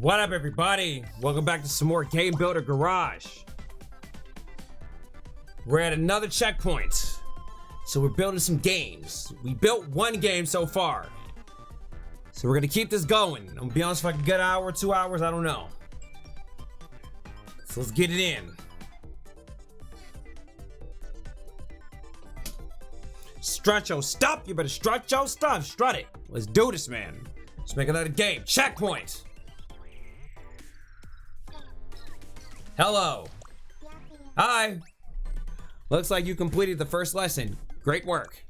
What up, everybody? Welcome back to some more Game Builder Garage. We're at another checkpoint. So we're building some games. We built one game so far. So we're gonna keep this going. I'm gonna be honest, if I can get an hour, 2 hours, I don't know. So let's get it in. Strut your stuff. You better strut your stuff. Strut it. Let's do this, man. Let's make another game. Checkpoint. Hello. Hi. Looks like you completed the first lesson. Great work.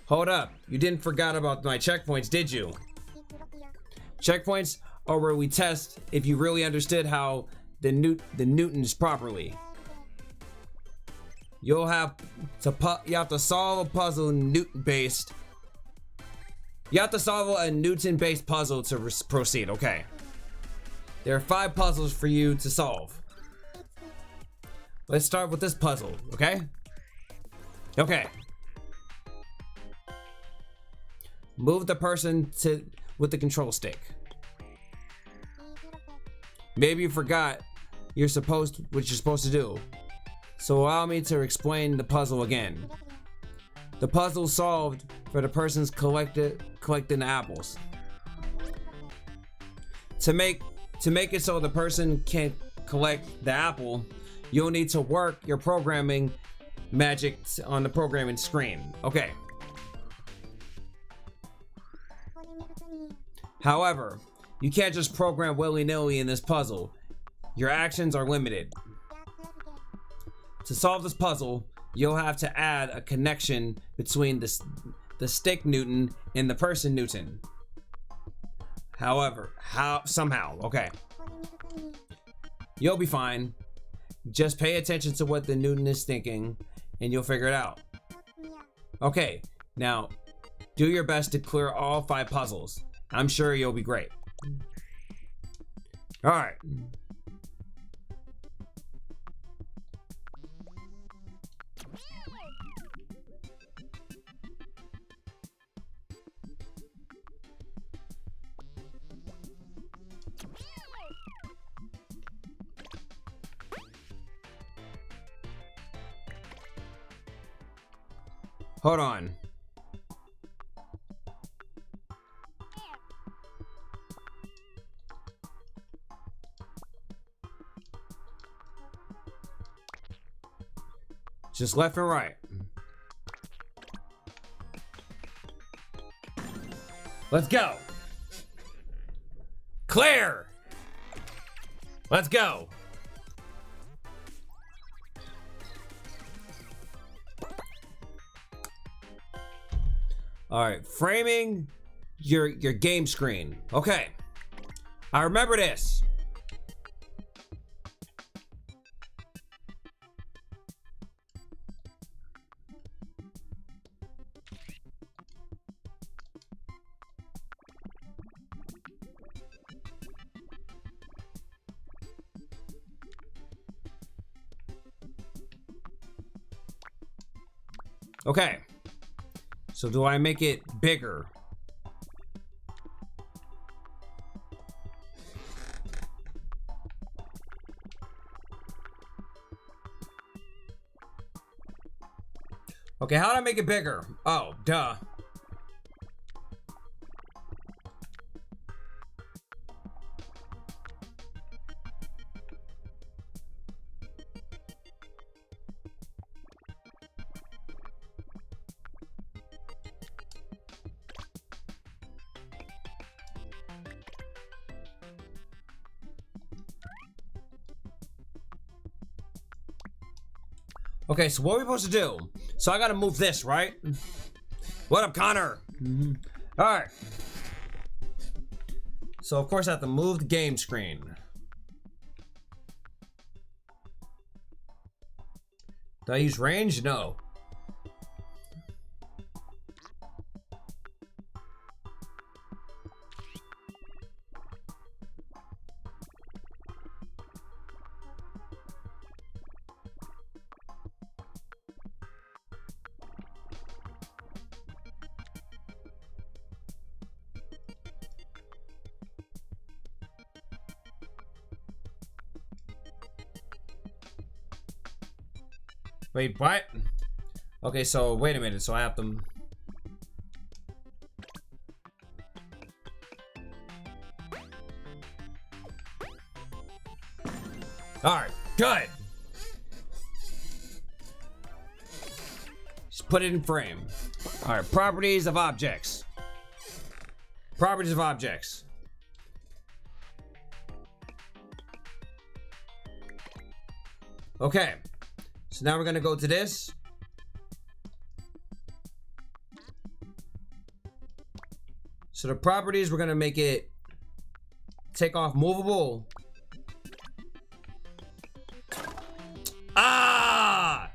Hold up. You didn't forget about my checkpoints, did you? Checkpoints are where we test if you really understood how the Newtons properly. You have to solve a puzzle Newton-based. You have to solve a Newton-based puzzle to proceed. Okay. There are 5 puzzles for you to solve. Let's start with this puzzle, okay? Okay. Move the person with the control stick. Maybe you forgot what you're supposed to do. So allow me to explain the puzzle again. The puzzle solved for the person's collecting the apples. To make it so the person can collect the apple, you'll need to work your programming magic on the programming screen. Okay. However, you can't just program willy-nilly in this puzzle. Your actions are limited. To solve this puzzle, you'll have to add a connection between the stick Newton and the person Newton. However, somehow, okay. You'll be fine. Just pay attention to what the Newton is thinking and you'll figure it out. Okay, now do your best to clear all 5 puzzles. I'm sure you'll be great. All right. Hold on. Just left and right. Let's go. Clear. Let's go. All right, framing your game screen. Okay, I remember this. Okay. So do I make it bigger? Okay, how do I make it bigger? Oh, duh. Okay, so what are we supposed to do? So I gotta move this, right? What up, Connor? All right. So of course I have to move the game screen. Do I use range? No. Wait, what? Okay, so wait a minute. So I have to. All right, good. Just put it in frame. All right, properties of objects. Properties of objects. Okay, so now we're gonna go to this. So the properties, we're gonna make it take off movable. Ah!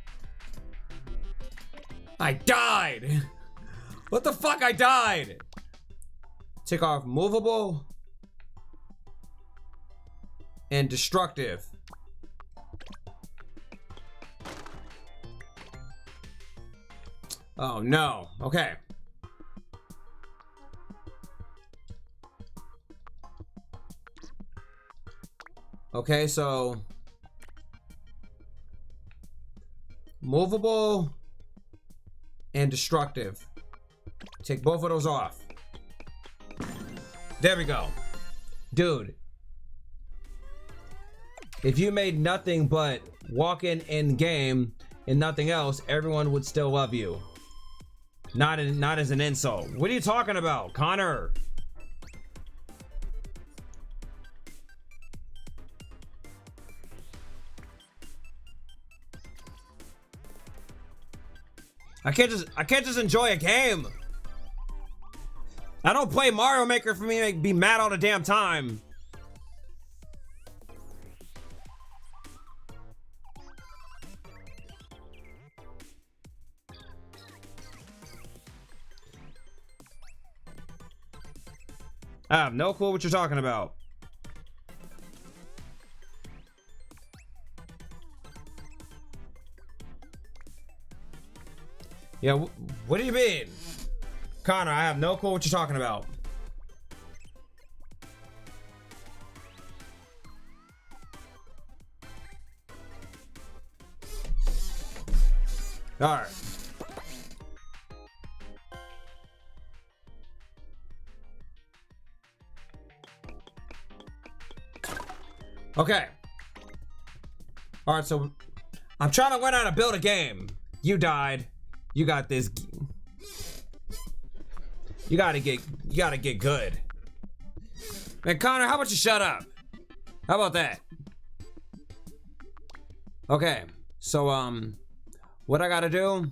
I died. What the fuck? I died. Take off movable and destructive. Oh no. Okay. Okay, so movable and destructive. Take both of those off. There we go. Dude, if you made nothing but walking in game and nothing else, everyone would still love you. Not as an insult. What are you talking about, Connor? I can't just enjoy a game. I don't play Mario Maker for me to be mad all the damn time. I have no clue what you're talking about. Yeah, what do you mean? Connor, I have no clue what you're talking about. All right. Okay. All right, so I'm trying to learn how to build a game. You died. You got this. You gotta get good. Man, Connor, how about you shut up? How about that? Okay, so what I gotta do?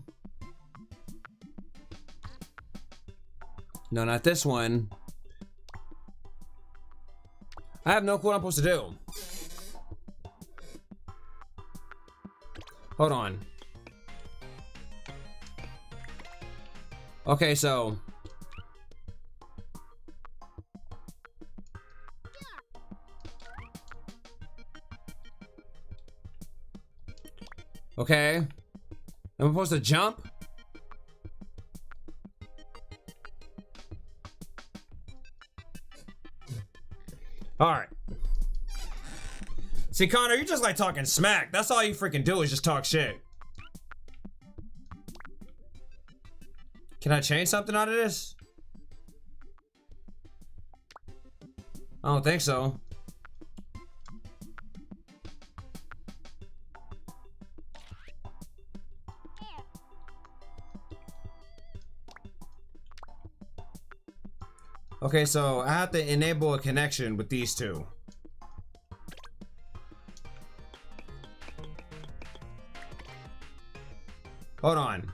No, not this one. I have no clue what I'm supposed to do. Hold on. Okay, so okay. Am I supposed to jump? All right. See, Connor, you're just like talking smack. That's all you freaking do is just talk shit. Can I change something out of this? I don't think so. Okay, so I have to enable a connection with these two. Hold on.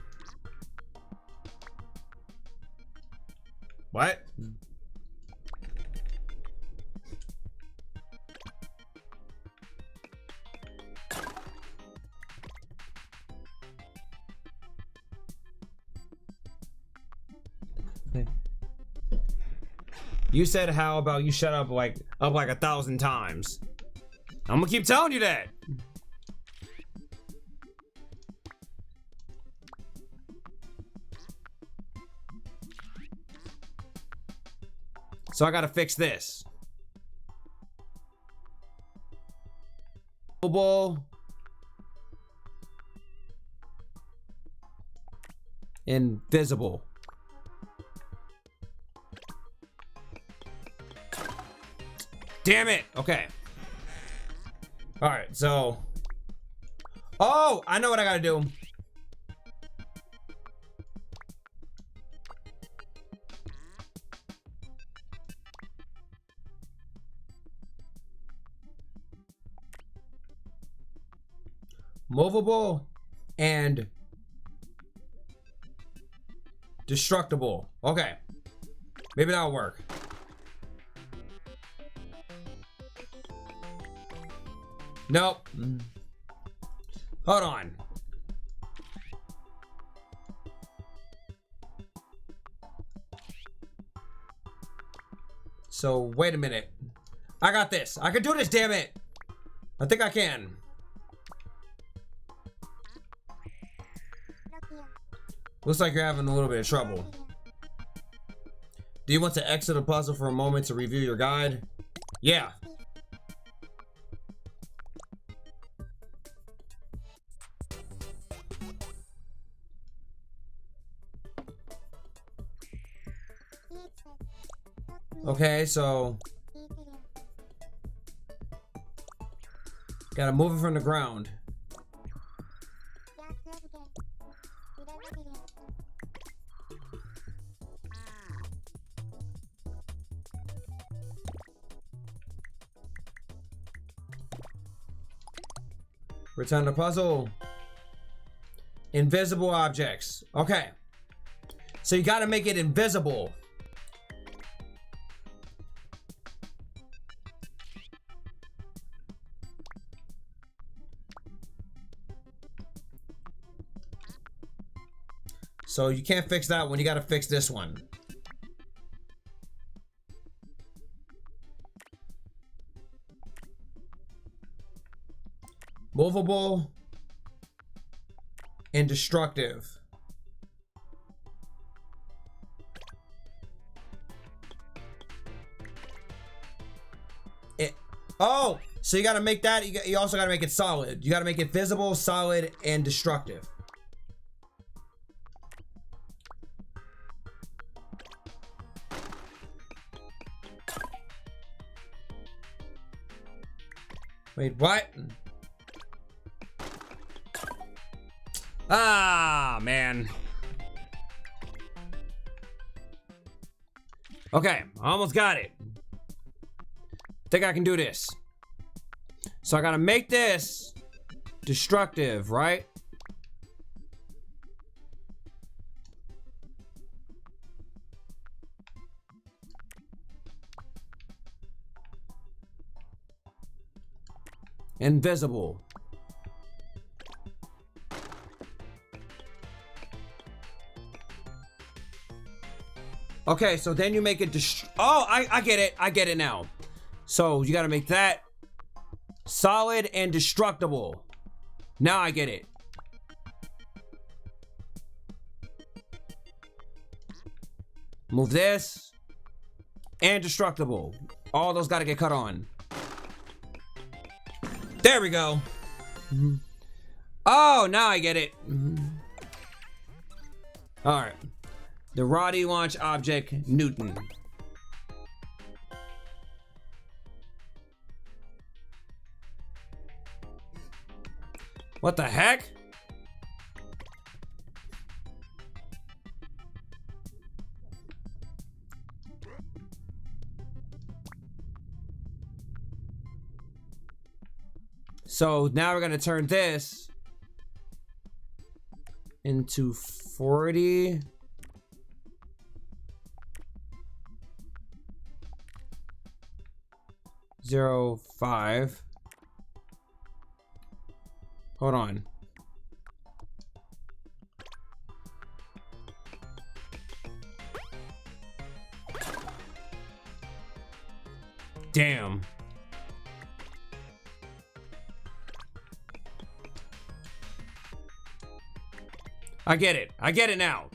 What? You said how about you shut up like 1,000 times. I'm gonna keep telling you that. So I gotta fix this. Mobile invisible. Damn it. Okay. All right, so. Oh, I know what I gotta do. Movable and destructible. Okay. Maybe that'll work. Nope. Hold on. So, wait a minute. I got this. I can do this, damn it. I think I can. Looks like you're having a little bit of trouble. Do you want to exit the puzzle for a moment to review your guide? Yeah. Okay, so gotta move it from the ground. Return the puzzle. Invisible objects. Okay. So you gotta make it invisible. So you can't fix that one, you gotta fix this one. Movable and destructive. Oh, so you gotta make that, you also gotta make it solid. You gotta make it visible, solid, and destructive. Wait, what? Ah, man. Okay, I almost got it. Think I can do this. So I gotta make this destructive, right? Invisible. Okay, so then you make it oh, I get it. I get it now. So you gotta make that solid and destructible. Now I get it. Move this and destructible. All those gotta get cut on. There we go. Oh, now I get it. All right. The Roddy launch object, Newton. What the heck? So now we're gonna turn this into 40. Zero 5. Hold on. Damn. I get it. I get it now.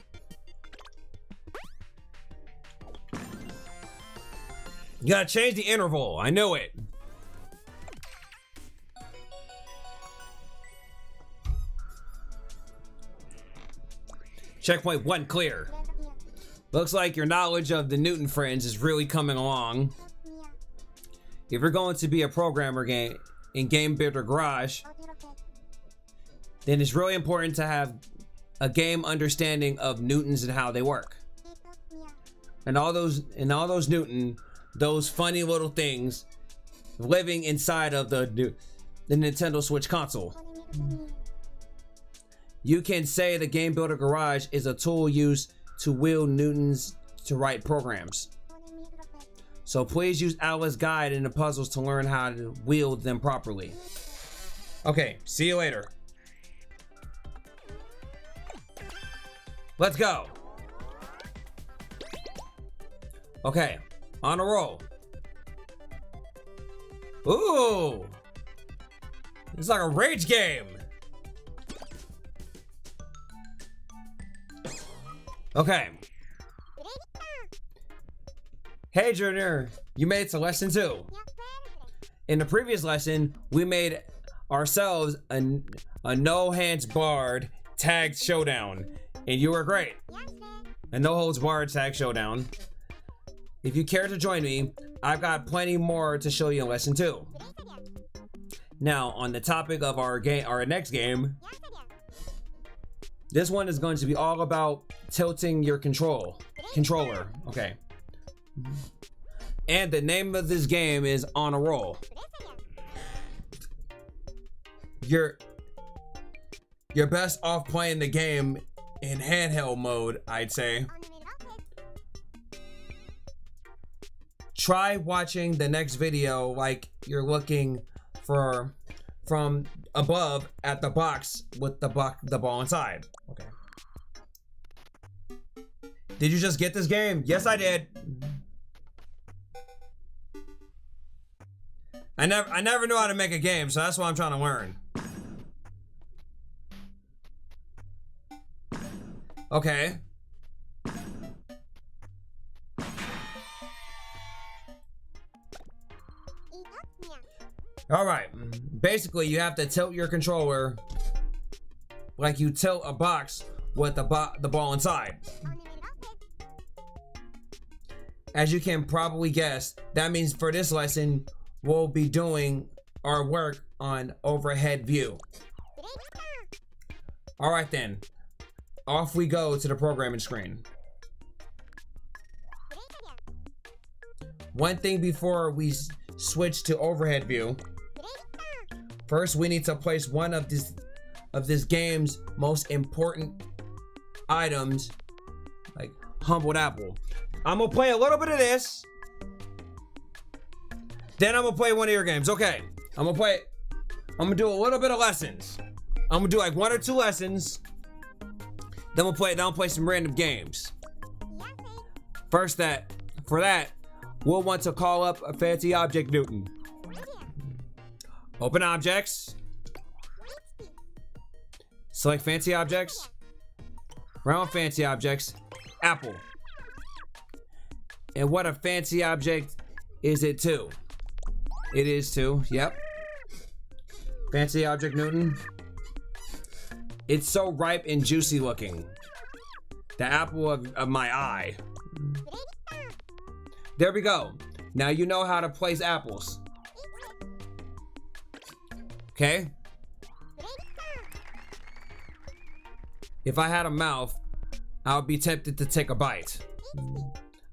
You gotta change the interval. I know it. Checkpoint 1 clear. Looks like your knowledge of the Newton friends is really coming along. If you're going to be a programmer in Game Builder Garage, then it's really important to have a game understanding of Newtons and how they work. And all those Newton, those funny little things living inside of the Nintendo Switch console. You can say the Game Builder Garage is a tool used to wield Newtons to write programs. So please use Alice's guide in the puzzles to learn how to wield them properly. Okay, see you later. Let's go. Okay, on a roll. Ooh, it's like a rage game. Okay. Hey Junior, you made it to lesson 2. In the previous lesson, we made ourselves a no hands barred tag showdown, and you were great. A no holds barred tag showdown. If you care to join me, I've got plenty more to show you in lesson 2. Now, on the topic of our next game, this one is going to be all about tilting your controller. Okay. And the name of this game is On a Roll. You're best off playing the game in handheld mode, I'd say. Try watching the next video like you're looking from above at the box with the ball inside. Okay. Did you just get this game? Yes, I did. I never knew how to make a game, so that's what I'm trying to learn. Okay. All right. Basically, you have to tilt your controller like you tilt a box with the ball inside. As you can probably guess, that means for this lesson, we'll be doing our work on overhead view. All right then, off we go to the programming screen. One thing before we switch to overhead view, first we need to place one of this game's most important items, like Humbled Apple. I'm gonna play a little bit of this, then I'm gonna play one of your games. Okay, I'm gonna do a little bit of lessons. I'm gonna do like 1 or 2 lessons, then I'll play some random games. First, for that, we'll want to call up a fancy object Newton. Open objects. Select fancy objects. Round fancy objects. Apple. And what a fancy object is it too? It is too, yep. Fancy object Newton. It's so ripe and juicy looking. The apple of my eye. There we go. Now you know how to place apples. Okay? If I had a mouth, I would be tempted to take a bite.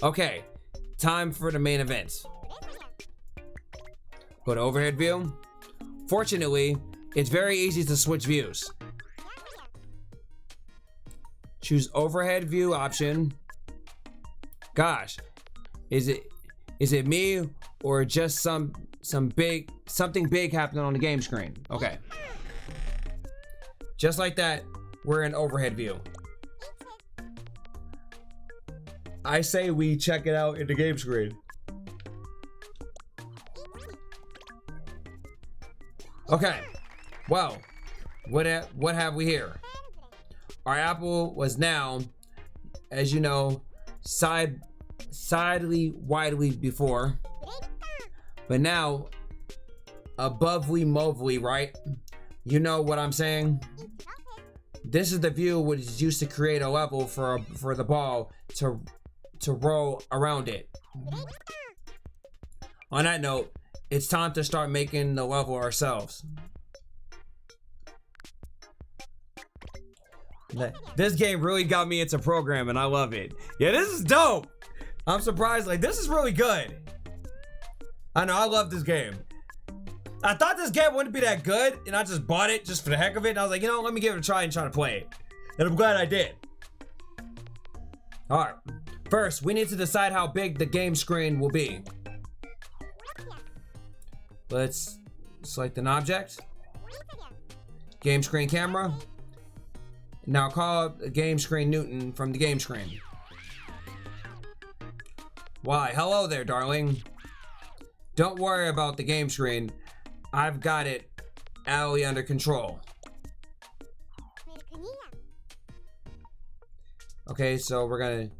Okay, time for the main event. Go to overhead view. Fortunately, it's very easy to switch views. Choose overhead view option. Gosh, is it me or just something big happening on the game screen? Okay. Just like that, we're in overhead view. I say we check it out in the game screen. Okay. Well, what have we here? Our apple was now, as you know, widely before, but now abovely movely, right? You know what I'm saying? This is the view which is used to create a level for the ball to roll around it. On that note, it's time to start making the level ourselves. This game really got me into programming. I love it. Yeah, this is dope. I'm surprised. Like, this is really good. I know, I love this game. I thought this game wouldn't be that good, and I just bought it just for the heck of it. And I was like, you know, let me give it a try and try to play it. And I'm glad I did. All right. First, we need to decide how big the game screen will be. Let's select an object. Game screen camera. Now call up game screen Newton from the game screen. Why, hello there, darling. Don't worry about the game screen. I've got it alley under control. Okay, so we're gonna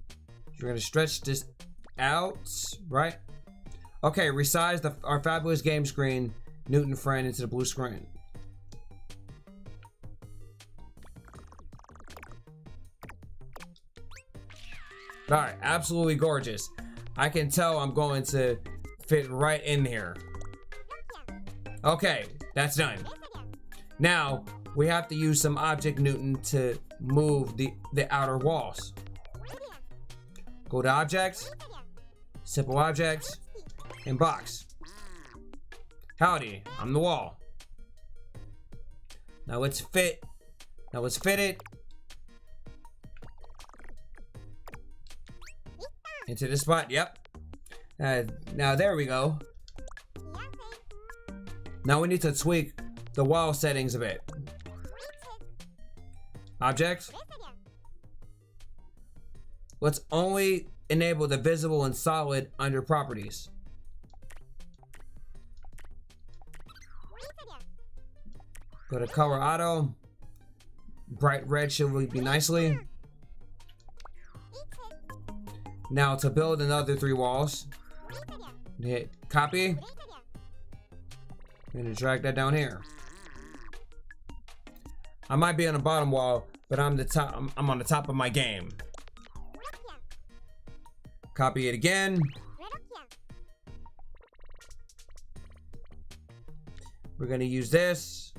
stretch this out, right? Okay, resize our fabulous game screen Newton friend into the blue screen. All right, absolutely gorgeous. I can tell I'm going to fit right in here. Okay, that's done. Now, we have to use some object Newton to move the outer walls. Go to Objects, Simple Objects, and Box. Howdy, I'm the wall. Now let's fit it into this spot. Yep. Now there we go. Now we need to tweak the wall settings a bit. Object. Let's only enable the visible and solid under properties. Go to color auto. Bright red should be nicely. Now to build another 3 walls, hit copy. I'm gonna drag that down here. I might be on the bottom wall, but I'm on the top of my game. Copy it again. We're gonna use this.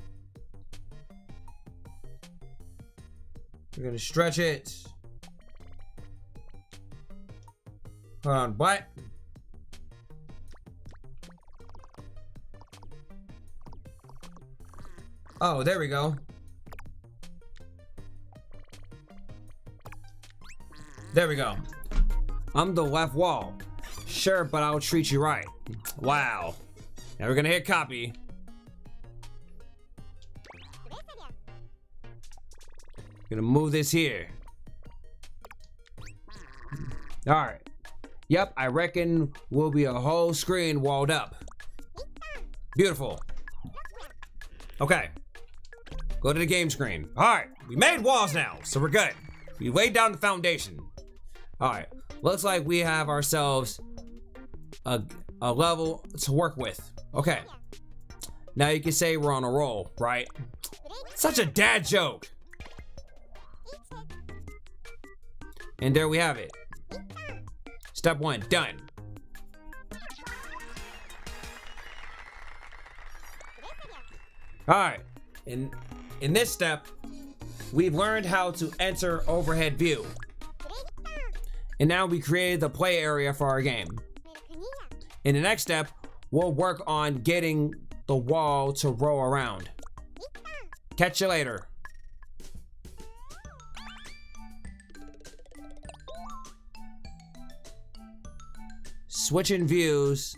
We're gonna stretch it. Hold on, what? Oh, there we go. There we go. I'm the left wall. Sure, but I'll treat you right. Wow. Now we're gonna hit copy. Gonna move this here. All right. Yep, I reckon we'll be a whole screen walled up. Beautiful. Okay. Go to the game screen. All right, we made walls now, so we're good. We laid down the foundation. All right, looks like we have ourselves a level to work with. Okay. Now you can say we're on a roll, right? Such a dad joke. And there we have it. Step 1, done. All right, in this step, we've learned how to enter overhead view. And now we created the play area for our game. In the next step, we'll work on getting the wall to roll around. Catch you later. Switching views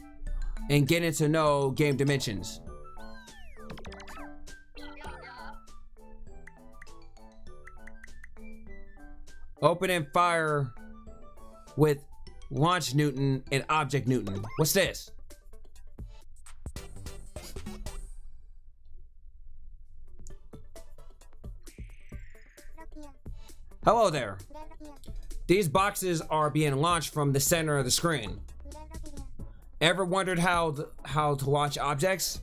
and getting to know game dimensions. Open and fire with launch Newton and object Newton. What's this? Hello there. These boxes are being launched from the center of the screen. Ever wondered how to launch objects?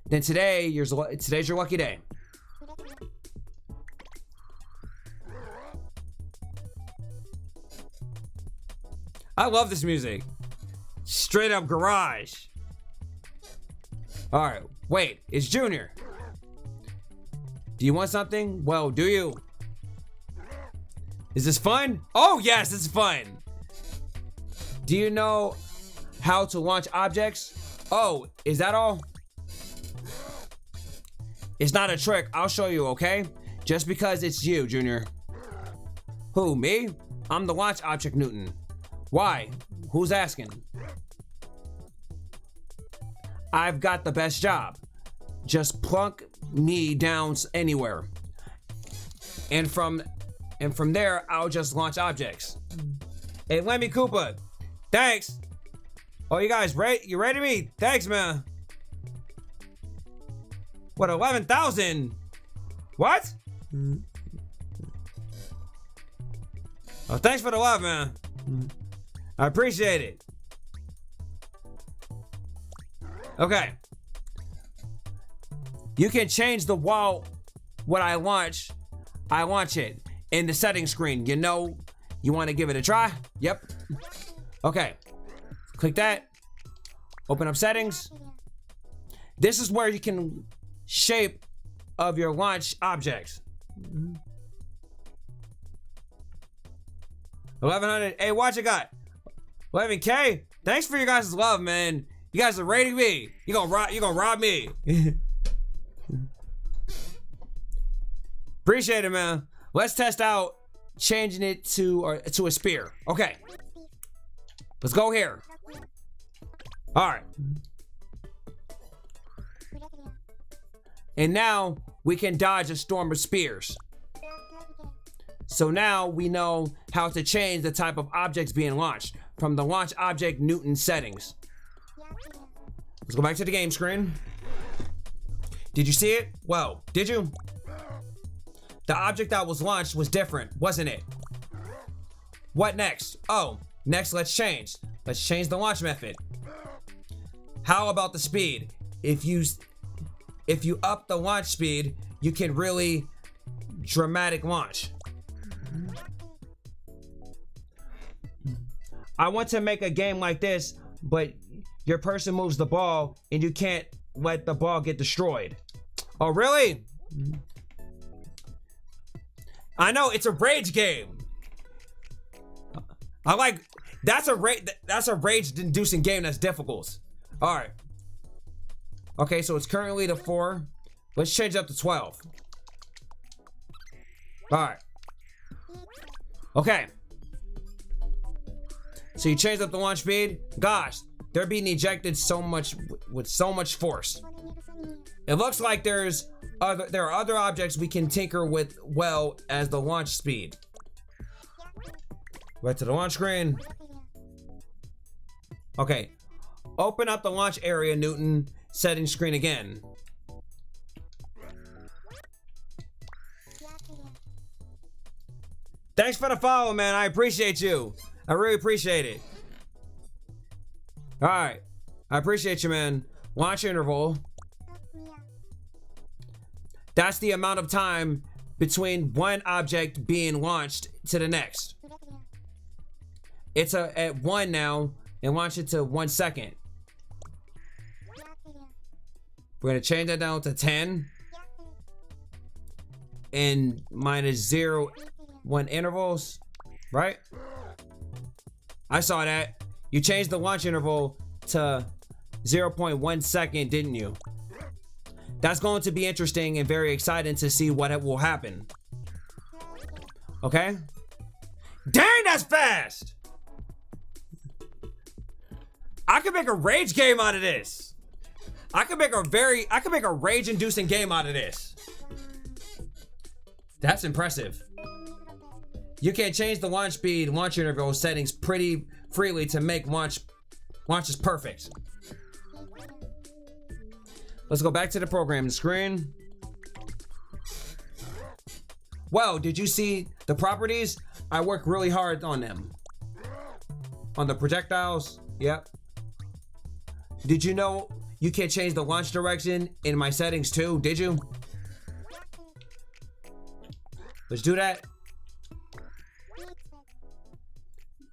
Then today's your lucky day. I love this music. Straight up garage. All right, wait, it's Junior. Do you want something? Well, do you? Is this fun? Oh yes, it's fun. Do you know how to launch objects? Oh, is that all? It's not a trick, I'll show you, okay? Just because it's you, Junior. Who, me? I'm the launch object Newton. Why? Who's asking? I've got the best job. Just plunk me down anywhere. And from there, I'll just launch objects. Hey, Lemmy Koopa, thanks. Oh, you guys ready? You ready to me? Thanks, man. What, 11,000? What? Oh, thanks for the love, man. I appreciate it. Okay. You can change the wall. What I launch it in the settings screen. You know, you want to give it a try? Yep. Okay. Click that. Open up settings. This is where you can shape of your launch objects. 1100. Hey, watch it got 11K. Thanks for your guys' love, man. You guys are rating me. You gonna rob me. Appreciate it, man. Let's test out changing it to a spear. Okay. Let's go here. All right. And now we can dodge a storm of spears. So now we know how to change the type of objects being launched from the launch object Newton settings. Let's go back to the game screen. Did you see it? Well, did you? The object that was launched was different, wasn't it? What next? Oh, next let's change. Let's change the launch method. How about the speed? If you up the launch speed, you can really dramatic launch. I want to make a game like this, but your person moves the ball and you can't let the ball get destroyed. Oh, really? I know, it's a rage game. I like, that's a rage-inducing game that's difficult. All right. Okay, so it's currently the 4. Let's change it up to 12. All right. Okay. So you changed up the launch speed. Gosh, they're being ejected so much with so much force. It looks like there are other objects we can tinker with well as the launch speed. Right to the launch screen. Okay. Open up the launch area, Newton. Settings screen again. Thanks for the follow, man. I appreciate you. I really appreciate it. All right. I appreciate you, man. Launch interval. That's the amount of time between one object being launched to the next. It's at 1 now, and launch it to 1 second. We're gonna change that down to 10. And -0, 1 intervals, right? I saw that. You changed the launch interval to 0.1 second, didn't you? That's going to be interesting and very exciting to see what will happen. Okay? Dang, that's fast! I could make a rage game out of this. I could make a rage-inducing game out of this. That's impressive. You can change the launch speed, launch interval settings pretty freely to make launches perfect. Let's go back to the programming screen. Well, did you see the properties? I worked really hard on them. On the projectiles, yep. Did you know you can change the launch direction in my settings too? Did you? Let's do that.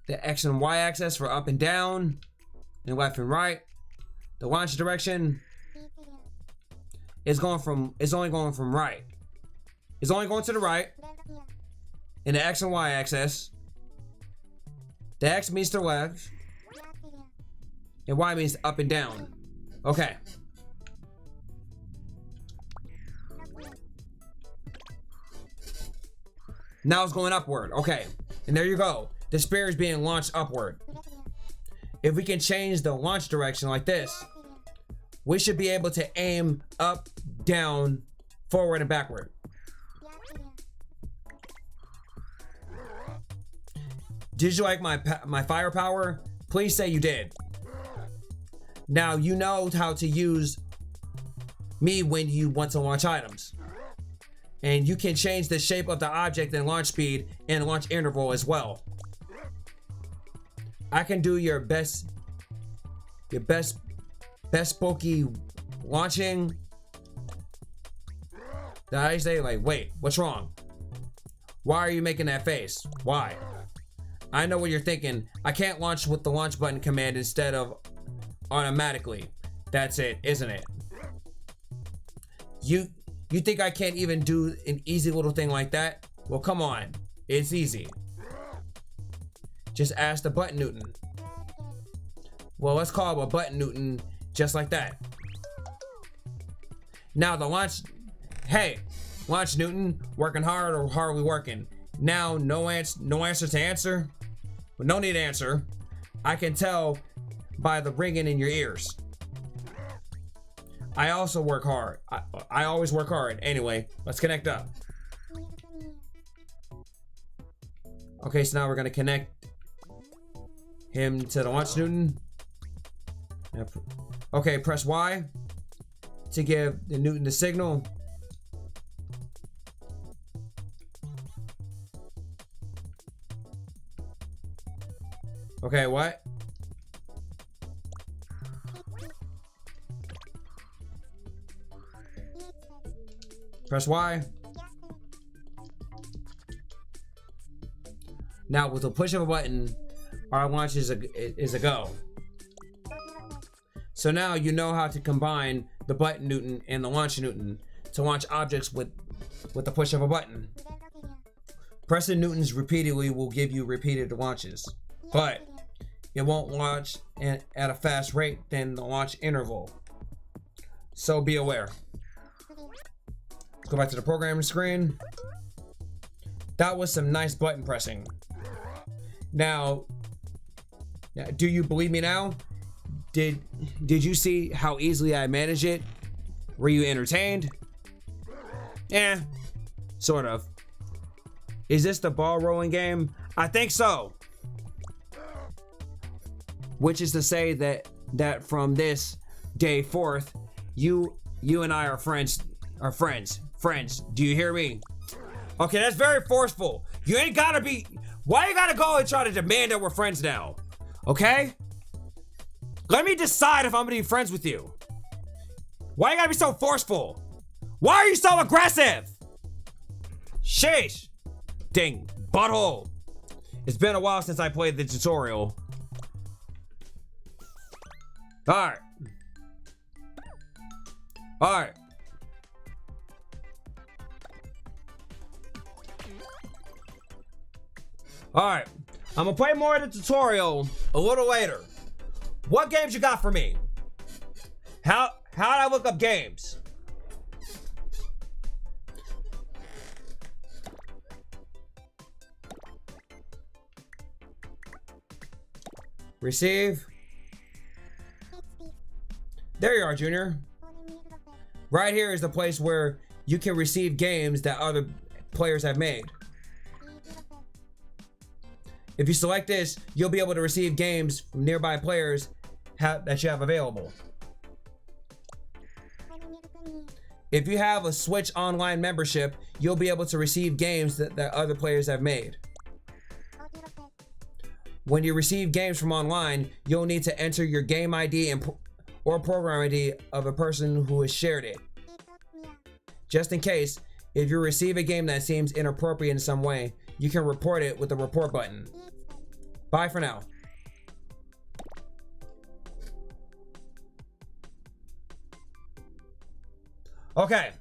the X and Y axis for up and down, and left and right. The launch direction is only going from right. It's only going to the right. In the X and Y axis. The X means to the left. And Y means up and down. Okay. Now it's going upward. Okay. And there you go. The spear is being launched upward. If we can change the launch direction like this, we should be able to aim up, down, forward, and backward. Did you like my firepower? Please say you did. Now you know how to use me when you want to launch items. And you can change the shape of the object and launch speed and launch interval as well. I can do your best spooky launching. Did I say like, wait, what's wrong? Why are you making that face? Why? I know what you're thinking. I can't launch with the launch button command instead of automatically. That's it, isn't it? You think I can't even do an easy little thing like that? Well, come on. It's easy. Just ask the button Newton. Well, let's call him a button Newton just like that. Now the launch, hey, launch Newton, working hard or hardly working? Now no answer to answer? Well, no need to answer. I can tell by the ringing in your ears. I also work hard. I always work hard. Anyway, let's connect up. Okay, so now we're gonna connect him to the launch Newton. Okay, press Y to give the Newton the signal. Okay, what? Press Y. Now with the push of a button, our launch is a go. So now you know how to combine the button Newton and the launch Newton to launch objects with the push of a button. Pressing Newtons repeatedly will give you repeated launches, but it won't launch at a fast rate than the launch interval. So be aware. Let's go back to the programming screen. That was some nice button pressing. Now, do you believe me now? Did you see how easily I managed it? Were you entertained? Yeah, sort of. Is this the ball rolling game? I think so. Which is to say that from this day forth, you and I are friends. Friends. Do you hear me? Okay, that's very forceful. You ain't gotta be. Why you gotta go and try to demand that we're friends now? Okay? Let me decide if I'm gonna be friends with you. Why you gotta be so forceful? Why are you so aggressive? Sheesh. Dang, butthole. It's been a while since I played the tutorial. Alright. Alright. I'm gonna play more of the tutorial a little later. What games you got for me? How do I look up games? Receive. There you are, Junior. Right here is the place where you can receive games that other players have made. If you select this, you'll be able to receive games from nearby players that you have available. If you have a Switch Online membership, you'll be able to receive games that other players have made. When you receive games from online, you'll need to enter your game ID or program ID of a person who has shared it. Just in case, if you receive a game that seems inappropriate in some way, you can report it with the report button. Bye for now. Okay.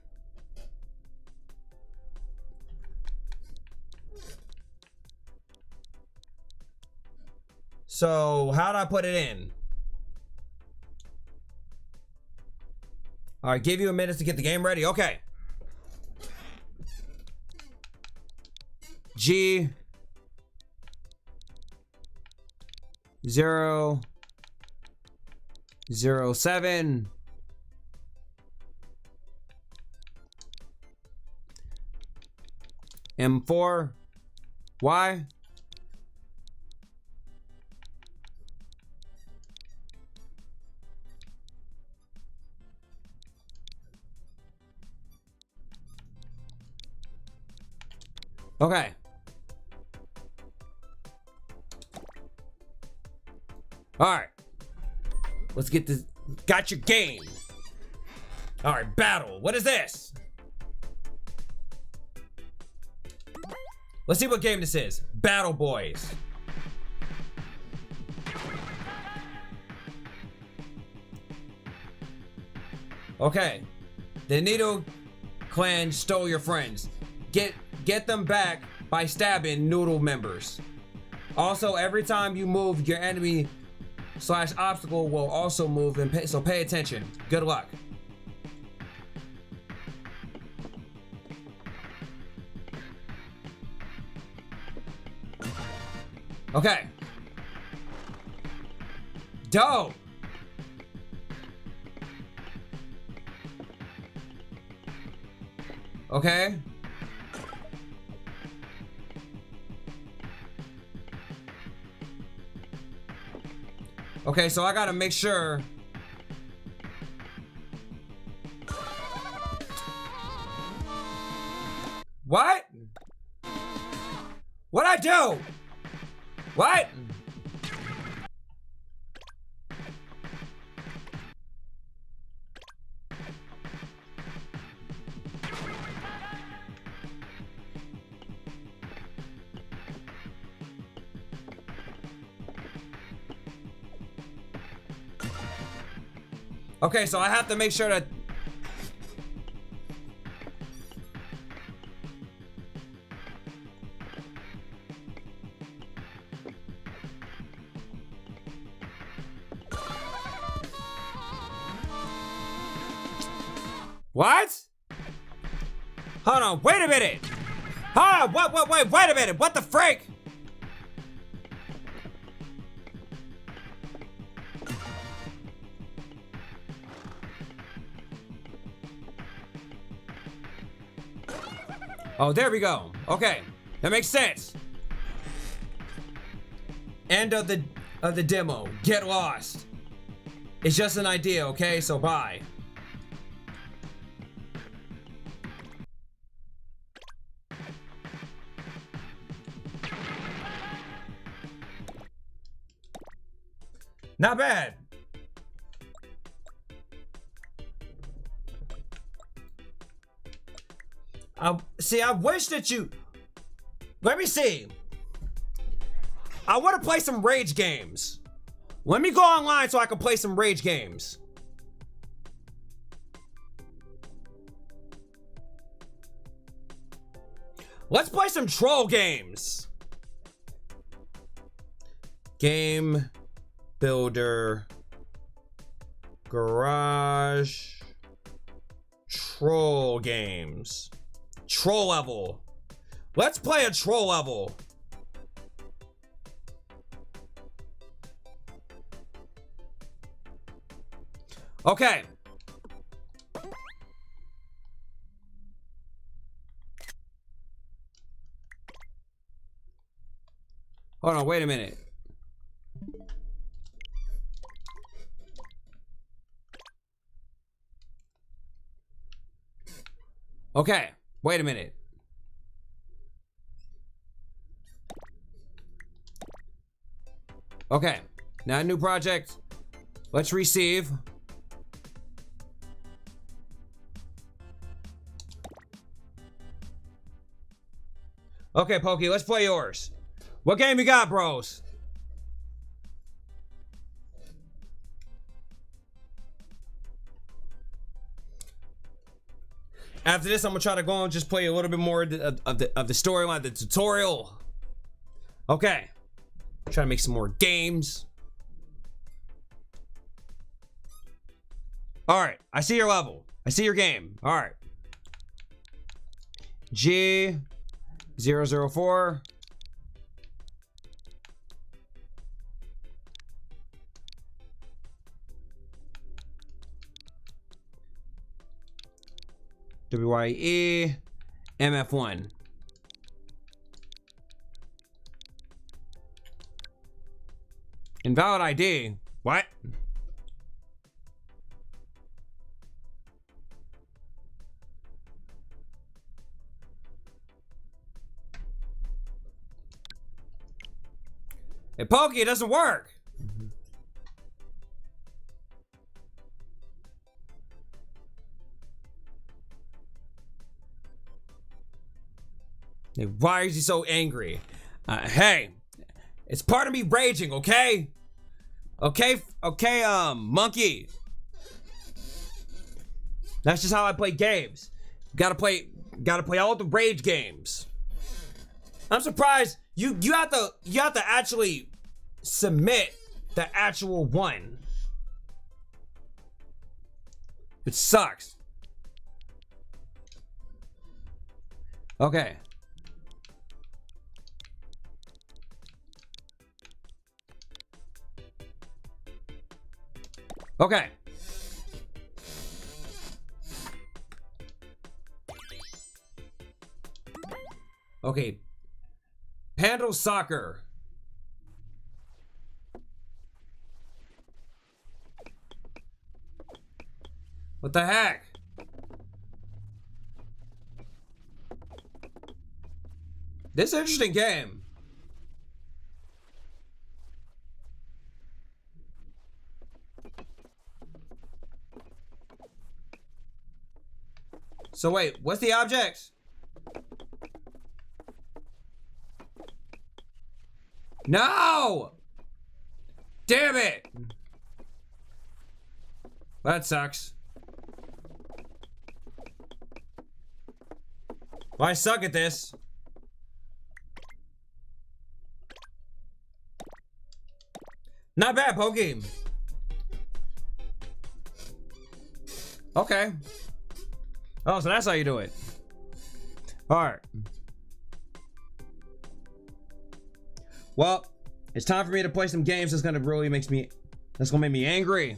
So, how do I put it in? All right, give you a minute to get the game ready. Okay. G 0 0 7 M4 Y okay. All right. Let's get this. Got your game. All right, battle. What is this? Let's see what game this is. Battle Boys. Okay. The Needle Clan stole your friends. Get them back by stabbing Noodle members. Also, every time you move, your enemy / obstacle will also move, and so pay attention. Good luck. Okay. Dope. Okay. Okay, so I gotta make sure. What? What'd I do? What? Okay, so I have to make sure that. What? Hold on, wait a minute. Hold on, wait a minute. What the frick? Oh, there we go. Okay, that makes sense. End of the demo. Get lost. It's just an idea, okay? So bye. Not bad. See, I wish that you. Let me see. I want to play some Rage games. Let me go online so I can play some Rage games. Let's play some troll games. Game Builder Garage Troll games. Troll level. Let's play a troll level. Okay. Hold on, wait a minute. Okay, wait a minute. Okay, now a new project. Let's receive. Okay, Pokey, let's play yours. What game you got, bros? After this, I'm gonna try to go and just play a little bit more of the storyline, the tutorial. Okay. Try to make some more games. All right, I see your level. I see your game. All right. G004. WYE MF1. Invalid ID. What? Hey, Pokey, it doesn't work. Hey, why is he so angry? Hey, it's part of me raging, okay? Okay, monkey. That's just how I play games. Gotta play all the rage games. I'm surprised you have to actually submit the actual one. It sucks. Okay. Okay. Okay. Handle soccer. What the heck? This is an interesting game. So wait, what's the object? No! Damn it! That sucks. Well, I suck at this. Not bad, Pokey. Okay. Oh, so that's how you do it. All right. Well, it's time for me to play some games that's gonna make me angry.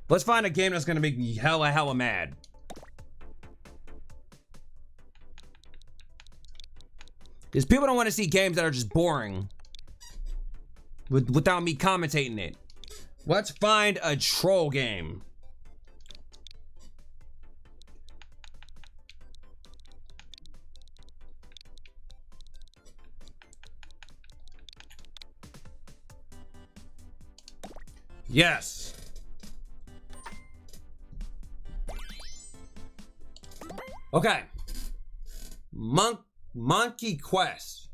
Let's find a game that's gonna make me hella mad. Because people don't want to see games that are just boring without me commentating it. Let's find a troll game. Yes. Okay. Monkey Quest.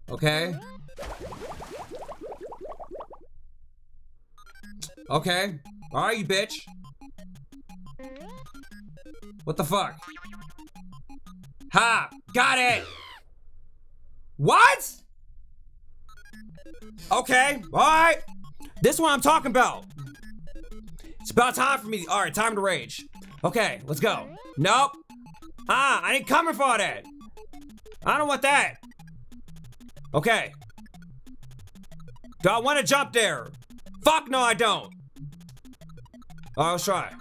Okay. Okay. Alright, you bitch. What the fuck? Ha! Got it! What? Okay. Alright. This one I'm talking about. It's about time for me. Alright, time to rage. Okay, let's go. Nope. I ain't coming for that. I don't want that. Okay. Do I want to jump there? Fuck no, I don't. Alright, let's try.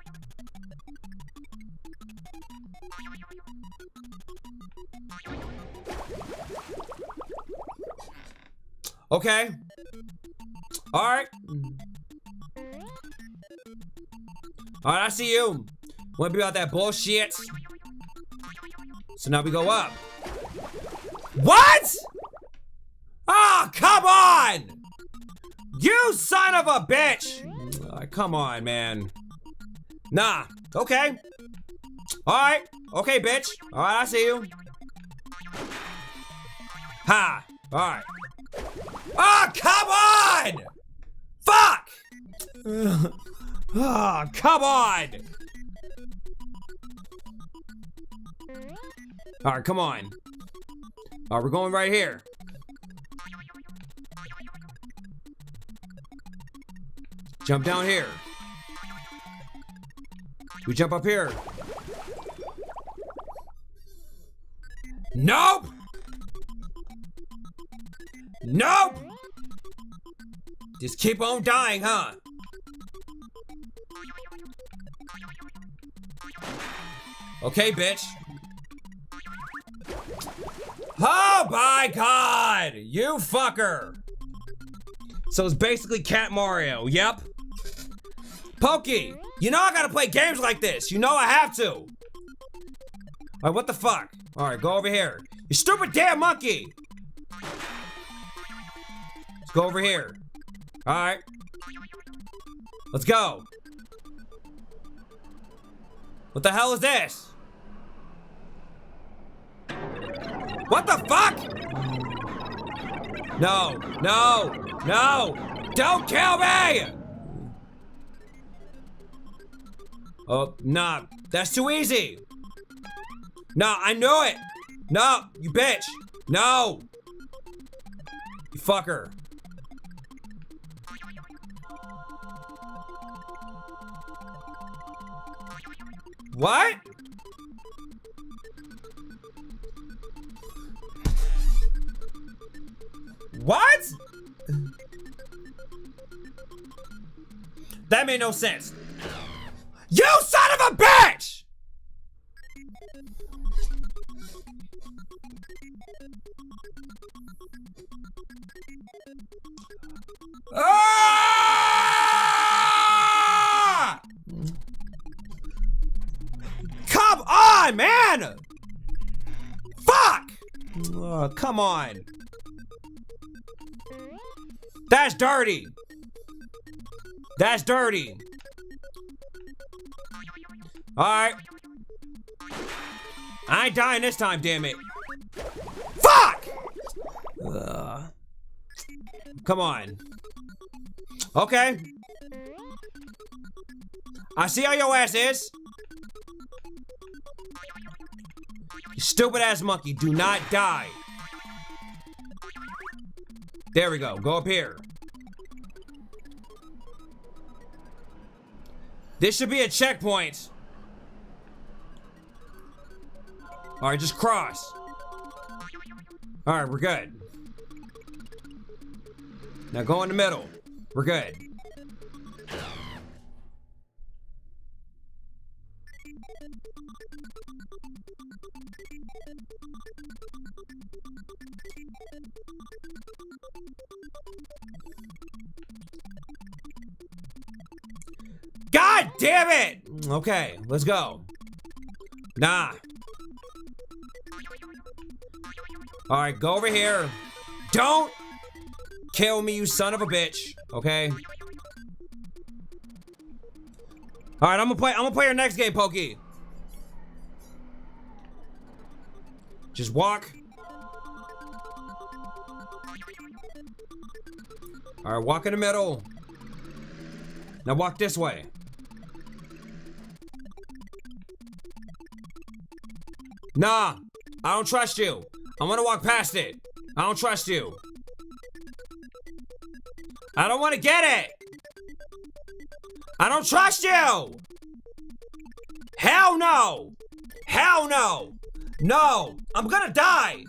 Okay. Alright. Alright, I see you. Wanna be about that bullshit? So now we go up. What? Oh, come on! You son of a bitch! Come on, man. Nah. Okay. Alright. Okay, bitch. Alright, I see you. Ha! Alright. Oh, come on! Fuck! Oh, come on! Alright, come on. Alright, we're going right here. Jump down here. We jump up here. Nope! Nope! Just keep on dying, huh? Okay, bitch. Oh my god! You fucker! So it's basically Cat Mario, yep. Pokey, you know I gotta play games like this. You know I have to. Alright, what the fuck? Alright, go over here. You stupid damn monkey! Let's go over here. Alright. Let's go. What the hell is this? What the fuck? No, no, no! Don't kill me! Oh, nah, that's too easy. Nah, I knew it. No, you bitch. No. You fucker. What? What? That made no sense. You son of a bitch! Ah! Come on, man! Fuck! Oh, come on. That's dirty. That's dirty. Alright. I ain't dying this time, damn it. Fuck! Come on. Okay. I see how your ass is. You stupid ass monkey, do not die. There we go, go up here. This should be a checkpoint. Alright, just cross. Alright, we're good. Now go in the middle. We're good. God damn it! Okay, let's go. Nah. Alright, go over here. Don't kill me, you son of a bitch. Okay. Alright, I'm gonna play your next game, Pokey. Just walk. Alright, walk in the middle. Now walk this way. Nah, I don't trust you. I'm gonna walk past it. I don't trust you. I don't want to get it. I don't trust you. Hell no. Hell no. No, I'm gonna die.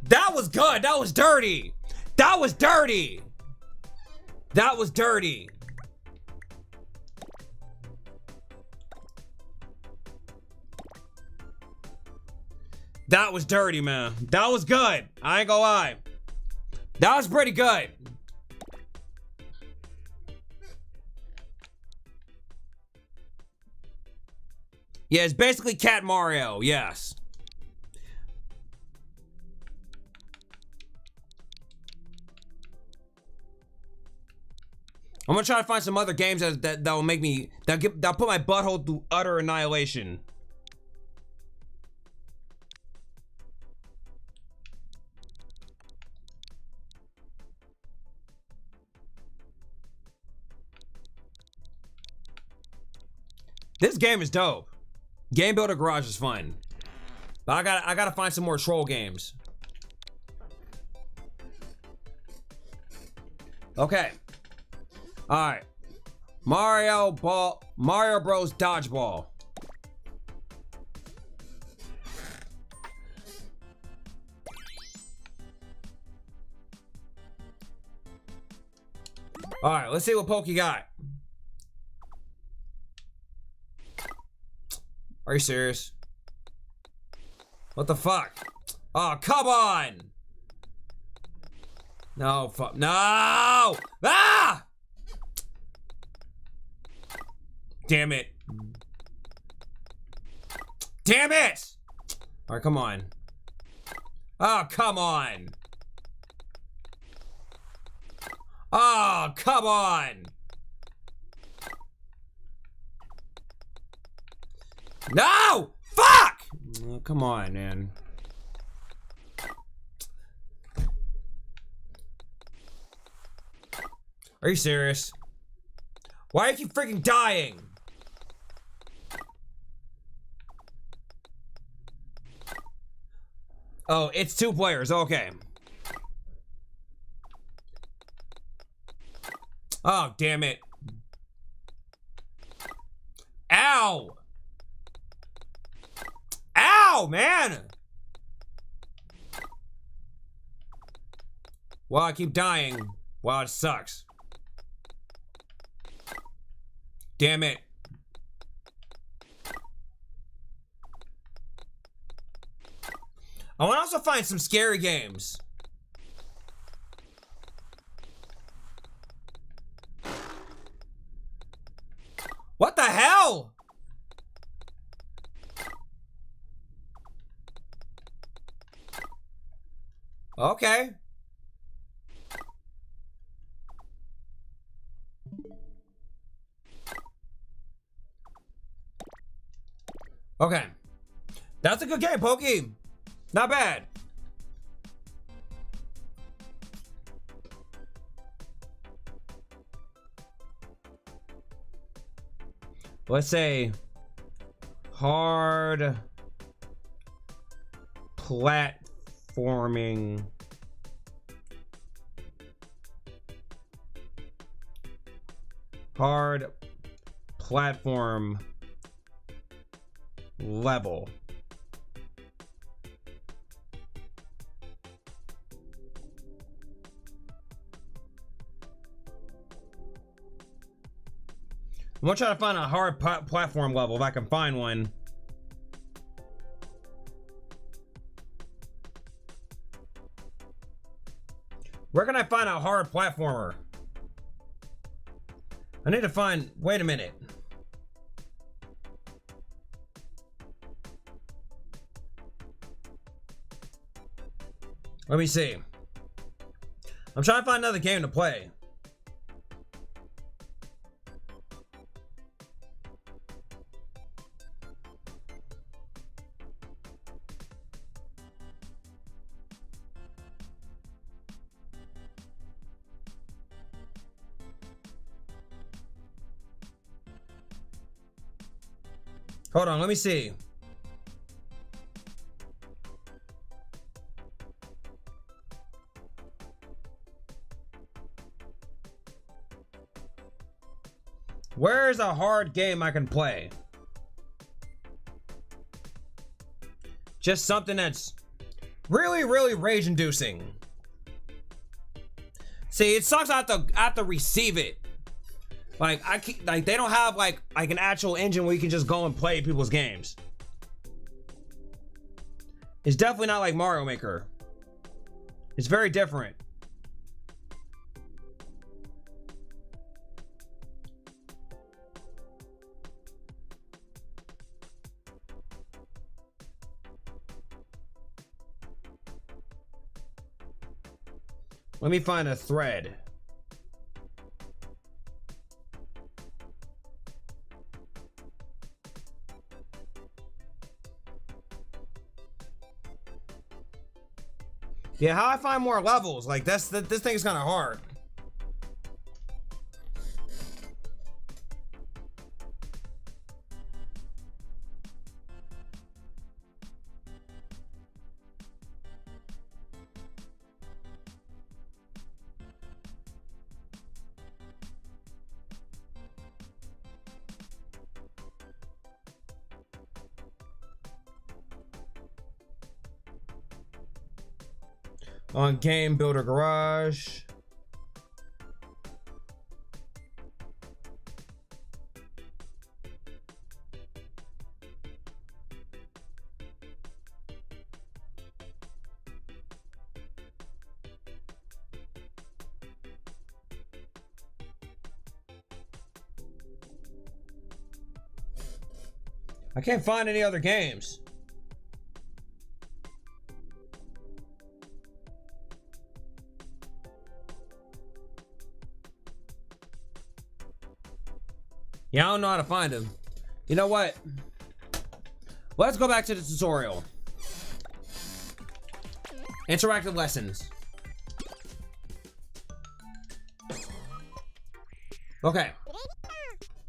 That was good. That was dirty. That was dirty. That was dirty. That was dirty, man. That was good. I ain't gonna lie. That was pretty good. Yeah, it's basically Cat Mario, yes. I'm gonna try to find some other games that'll make me, that'll put my butthole through utter annihilation. This game is dope. Game Builder Garage is fun. But I gotta find some more troll games. Okay. Alright. Mario Bros. Dodgeball. Alright, let's see what Pokey got. Are you serious? What the fuck? Oh, come on! No, fuck. No! Ah! Damn it. Damn it! Alright, come on. Oh, come on! Oh, come on! No! Fuck! Oh, come on, man. Are you serious? Why are you freaking dying? Oh, it's 2 players. Okay. Oh, damn it. Ow! Ow, man! Well, I keep dying. Wow, it sucks. Damn it. I want to also find some scary games. What the hell? Okay. Okay. That's a good game, Pokey. Not bad. Let's say hard platforming. Hard platform level. I'm gonna try to find a hard platform level if I can find one. Where can I find a hard platformer? I need to find, wait a minute. Let me see. I'm trying to find another game to play. Hold on, let me see. Where's a hard game I can play? Just something that's really, really rage-inducing. See, it sucks I have to receive it. Like they don't have like an actual engine where you can just go and play people's games. It's definitely not like Mario Maker. It's very different. Let me find a thread. Yeah, how I find more levels? Like this thing is kind of hard. On Game Builder Garage. I can't find any other games. Yeah, I don't know how to find them. You know what? Let's go back to the tutorial. Interactive lessons. Okay.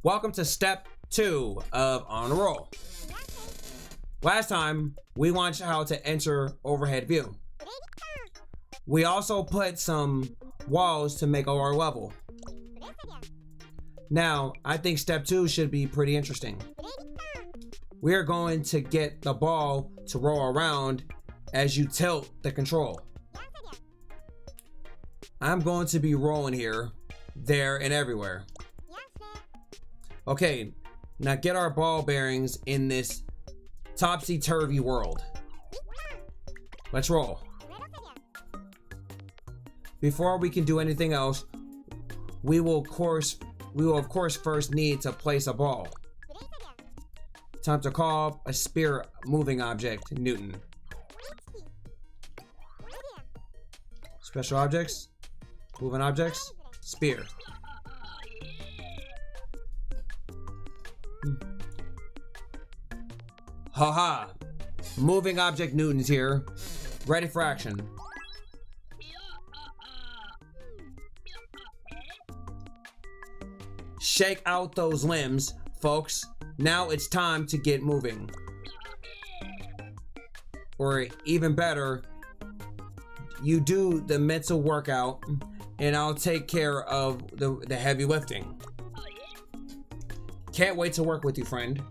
Welcome to step 2 of On a Roll. Last time, we watched how to enter overhead view. We also put some walls to make our level. Now, I think step 2 should be pretty interesting. We're going to get the ball to roll around as you tilt the control. I'm going to be rolling here, there, and everywhere. Okay, now get our ball bearings in this topsy-turvy world. Let's roll. Before we can do anything else, we will of course first need to place a ball. Time to call a spear moving object, Newton. Special objects, moving objects, spear. Haha, moving object Newton's here, ready for action. Shake out those limbs, folks. Now it's time to get moving. Or even better, you do the mental workout and I'll take care of the heavy lifting. Can't wait to work with you, friend.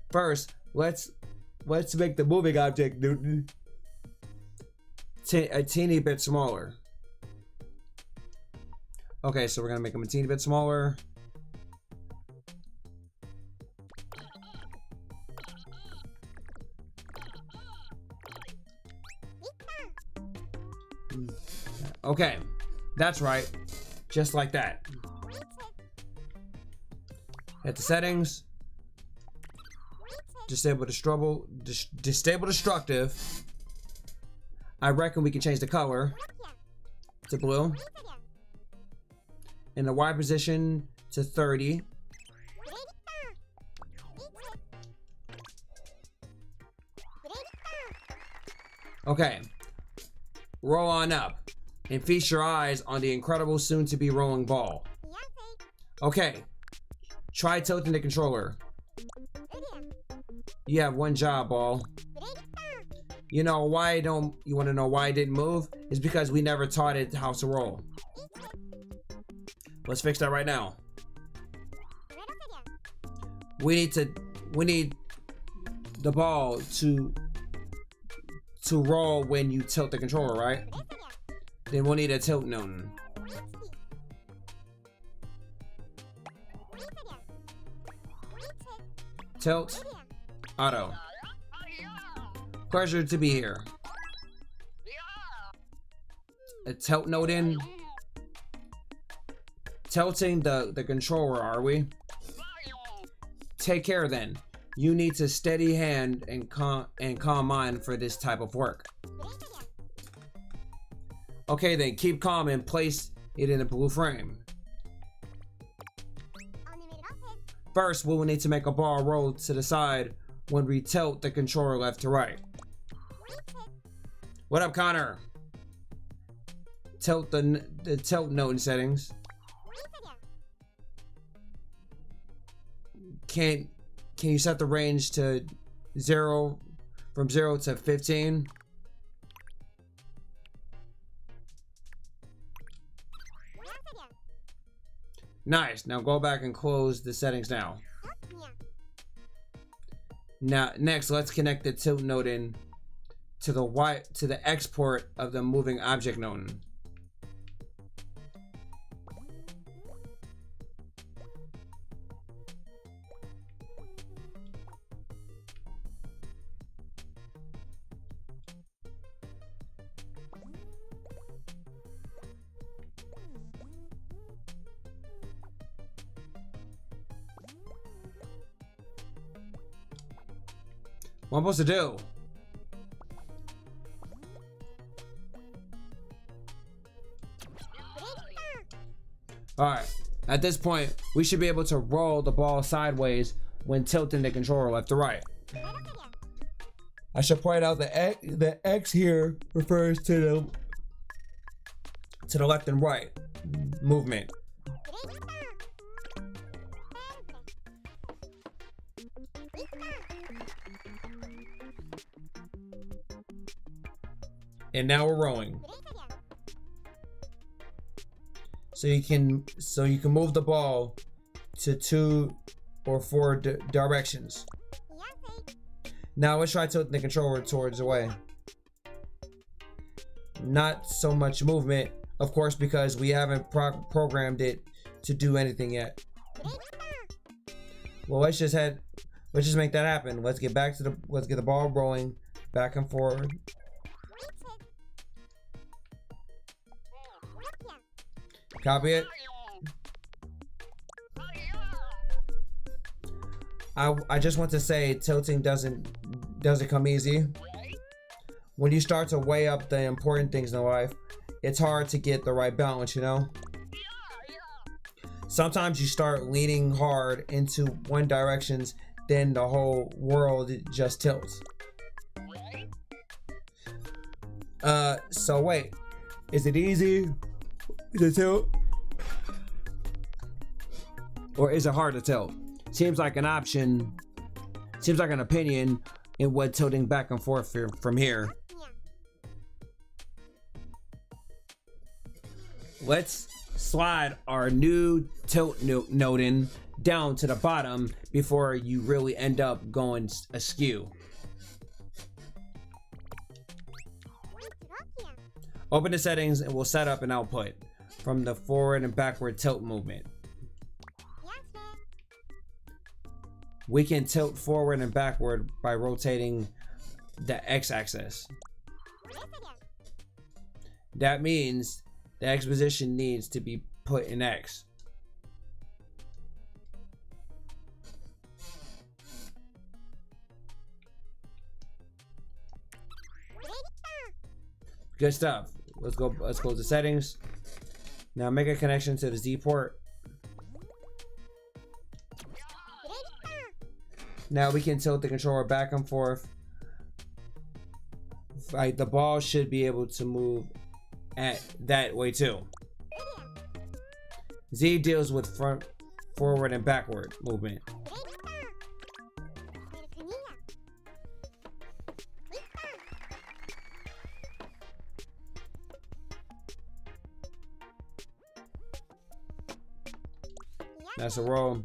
First, let's make the moving object, Newton, a teeny bit smaller. Okay, so we're gonna make them a teeny bit smaller. Okay, that's right. Just like that. Hit the settings. Disable destructive. I reckon we can change the color to blue. In the Y position to 30. Okay. Roll on up and feast your eyes on the incredible soon-to-be rolling ball. Okay. Try tilting the controller. You have one job, ball. You know why you want to know why it didn't move? It's because we never taught it how to roll. Let's fix that right now. We need the ball to roll when you tilt the controller, right? Then we'll need a tilt Newton. Tilt. Auto. Pleasure to be here. A tilt note in. Tilting the controller, are we? Take care then. You need to steady hand and calm mind for this type of work. Okay, then keep calm and place it in a blue frame. First, we will need to make a ball roll to the side when we tilt the controller left to right. What up, Connor? Tilt the tilt node in settings. Can you set the range to 0 from 0 to 15? Nice. Now go back and close the settings now. Now next, let's connect the tilt node in to the export of the moving object node. What am I supposed to do? Alright, at this point, we should be able to roll the ball sideways when tilting the controller left to right. I should point out the X here refers to the left and right movement. And now we're rolling. So you can move the ball to 2 or 4 directions. Now let's try tilting the controller towards the way. Not so much movement, of course, because we haven't programmed it to do anything yet. Well, let's just make that happen. Let's get the ball rolling back and forward. Copy it. I just want to say tilting doesn't come easy. When you start to weigh up the important things in life, it's hard to get the right balance, you know? Sometimes you start leaning hard into one direction, then the whole world just tilts. So wait, is it easy to tilt? Or is it hard to tilt? Seems like an option, seems like an opinion in what tilting back and forth from here. Let's slide our new tilt node in down to the bottom before you really end up going askew. Open the settings and we'll set up an output from the forward and backward tilt movement. We can tilt forward and backward by rotating the x-axis. That means the X position needs to be put in X. Good stuff. Let's close the settings. Now make a connection to the Z port. Now we can tilt the controller back and forth. Right, the ball should be able to move at that way too. Z deals with front, forward, and backward movement. That's a roll.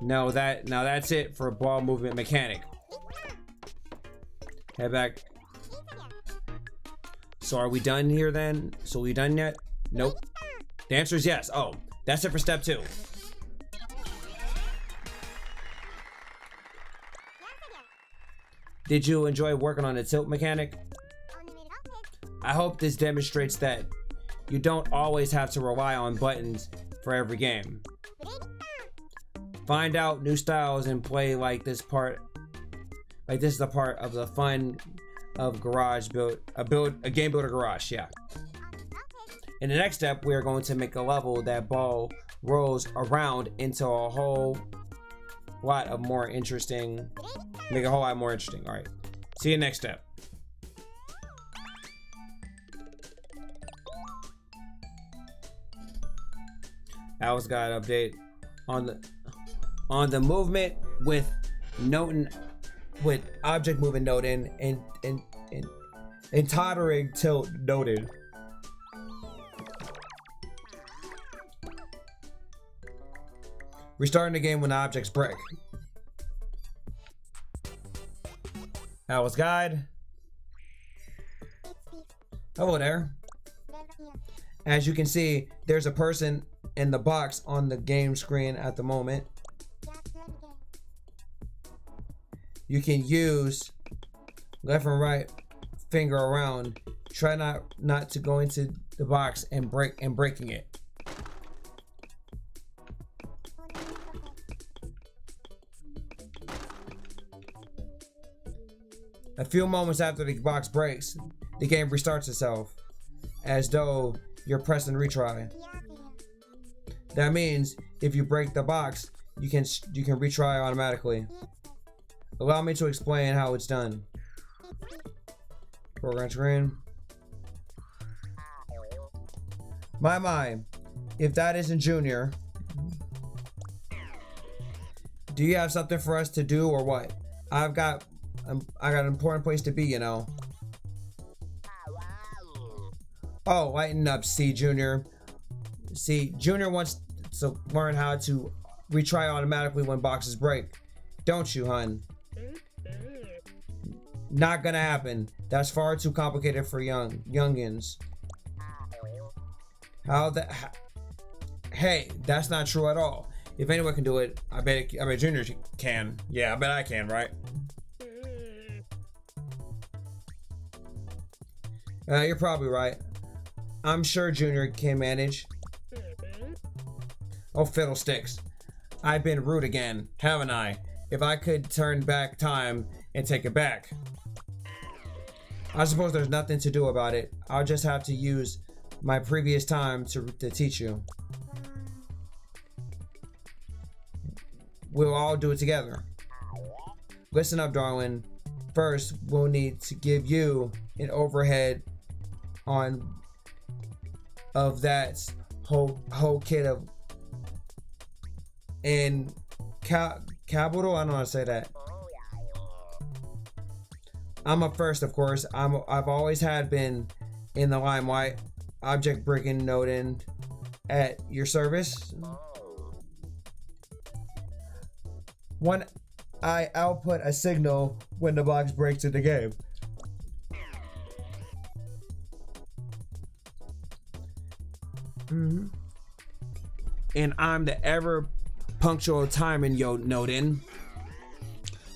Now that's it for ball movement mechanic. Head back. So are we done here then? So we done yet? Nope. The answer is yes. Oh, that's it for step 2. Did you enjoy working on the tilt mechanic? I hope this demonstrates that you don't always have to rely on buttons for every game. Find out new styles and play like this is the part of the fun of garage a game builder garage. Yeah. In the next step, we are going to make a level that ball rolls around into a whole lot of more interesting. Make a whole lot more interesting. All right. See you next step. Alice got an update on the movement with object movement noting and tottering tilt noted. Restarting the game when the objects break. Alice guide. Hello there. As you can see, there's a person in the box on the game screen at the moment. You can use left and right finger around. Try not to go into the box and breaking it. A few moments after the box breaks, the game restarts itself, as though you're pressing retry. That means if you break the box, you can retry automatically. Allow me to explain how it's done. Program screen. My, if that isn't Junior, do you have something for us to do or what? I got an important place to be, you know. Oh, lighten up, Junior. Junior wants to learn how to retry automatically when boxes break. Don't you, hun? Not gonna happen. That's far too complicated for youngins. Hey, that's not true at all. If anyone can do it, I bet Junior can. Yeah, I bet I can, right? You're probably right. I'm sure Junior can manage. Oh, fiddlesticks. I've been rude again, haven't I? If I could turn back time and take it back. I suppose there's nothing to do about it. I'll just have to use my previous time to teach you. We'll all do it together. Listen up, darling. First, we'll need to give you an overhead of that whole kit of in capital. I don't know how to say that. I'm up first, of course. I've always been in the limelight. Object breaking noting at your service. When I output a signal when the box breaks in the game. And I'm the ever punctual timing noting.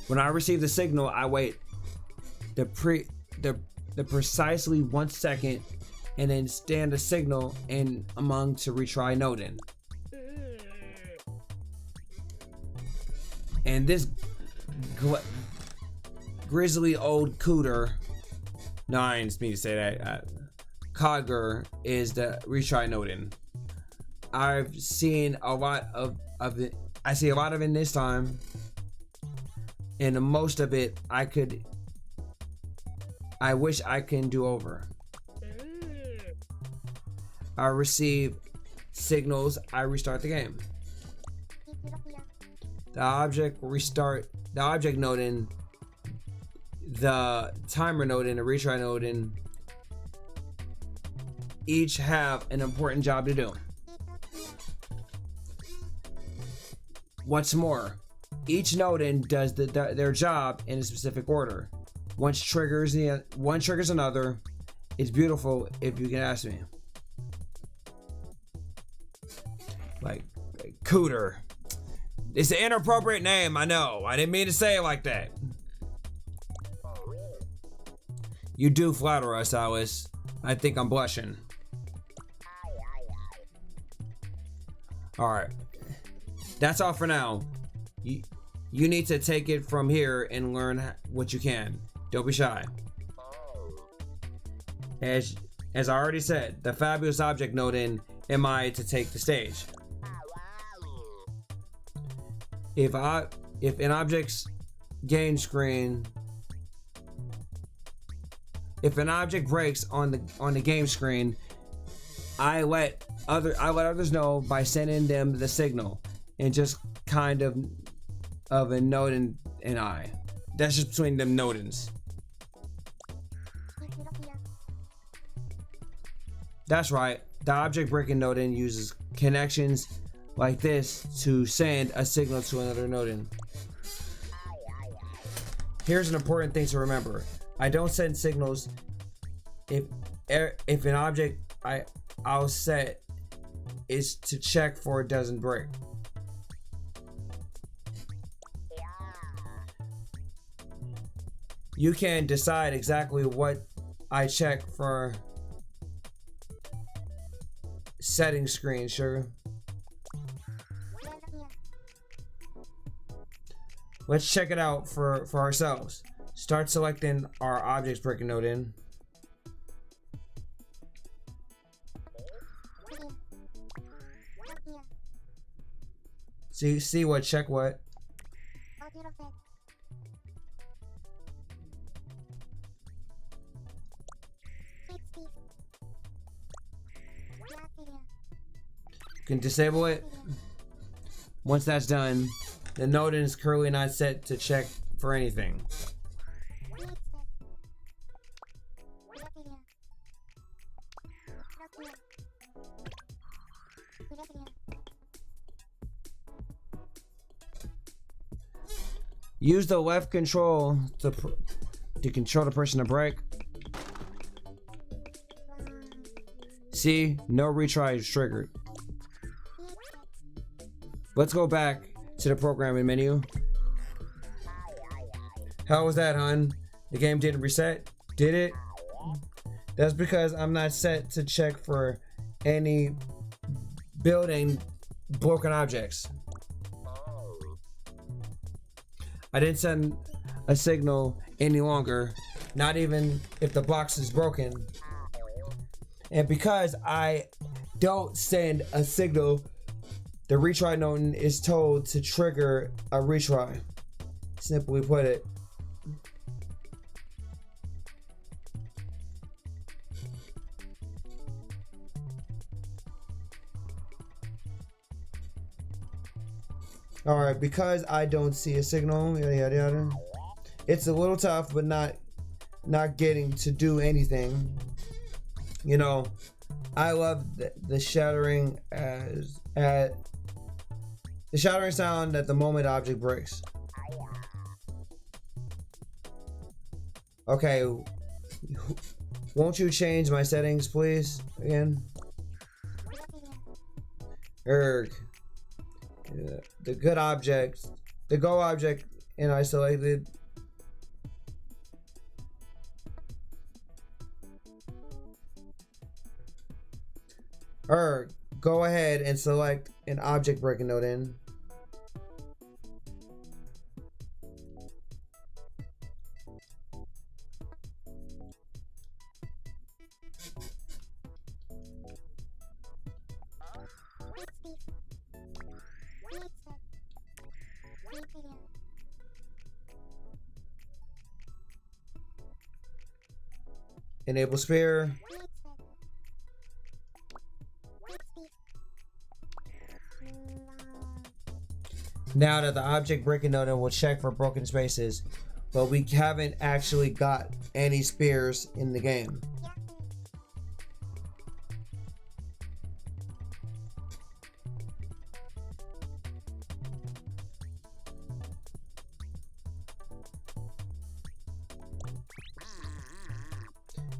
When I receive the signal, I wait the precisely 1 second and then stand the signal in among to retry noting. And this grizzly old cooter, no, I didn't mean to say that, codger is the retry noting. I've seen a lot of it. I see a lot of it this time, and most of it I wish I can do over. I receive signals, I restart the game. The object noting, the timer noting, the retry noting, each have an important job to do. What's more, each noting does their job in a specific order. One triggers another. It's beautiful, if you can ask me. Like cooter. It's an inappropriate name, I know. I didn't mean to say it like that. You do flatter us, Alice. I think I'm blushing. Alright. That's all for now. You need to take it from here and learn what you can. Don't be shy. As I already said, the fabulous object node in MI to take the stage. If an object's game screen, if an object breaks on the game screen, I let others know by sending them the signal, and just kind of a node and I. That's just between them nodins. That's right. The object breaking nodin uses connections like this to send a signal to another nodin. Here's an important thing to remember. I don't send signals if an object I'll set is to check for it doesn't break. You can decide exactly what I check for setting screen, sugar. Let's check it out for ourselves. Start selecting our objects breaking node in. See what check what. You can disable it. Once that's done, the node is currently not set to check for anything. Use the left control to control the person to break. See, no retry is triggered. Let's go back to the programming menu. How was that, hon? The game didn't reset? Did it? That's because I'm not set to check for any building broken objects. I didn't send a signal any longer, not even if the box is broken. And because I don't send a signal, the retry node is told to trigger a retry. Simply put it. Alright, because I don't see a signal, yada yada yada. It's a little tough, but not getting to do anything. You know, I love the shattering the shattering sound at the moment object breaks. Okay, won't you change my settings, please? Again. Erg. The good object, the go object, and I selected. Go ahead and select an object breaking node in. Enable sphere. Now that the object breaking node will check for broken spaces, but we haven't actually got any spears in the game.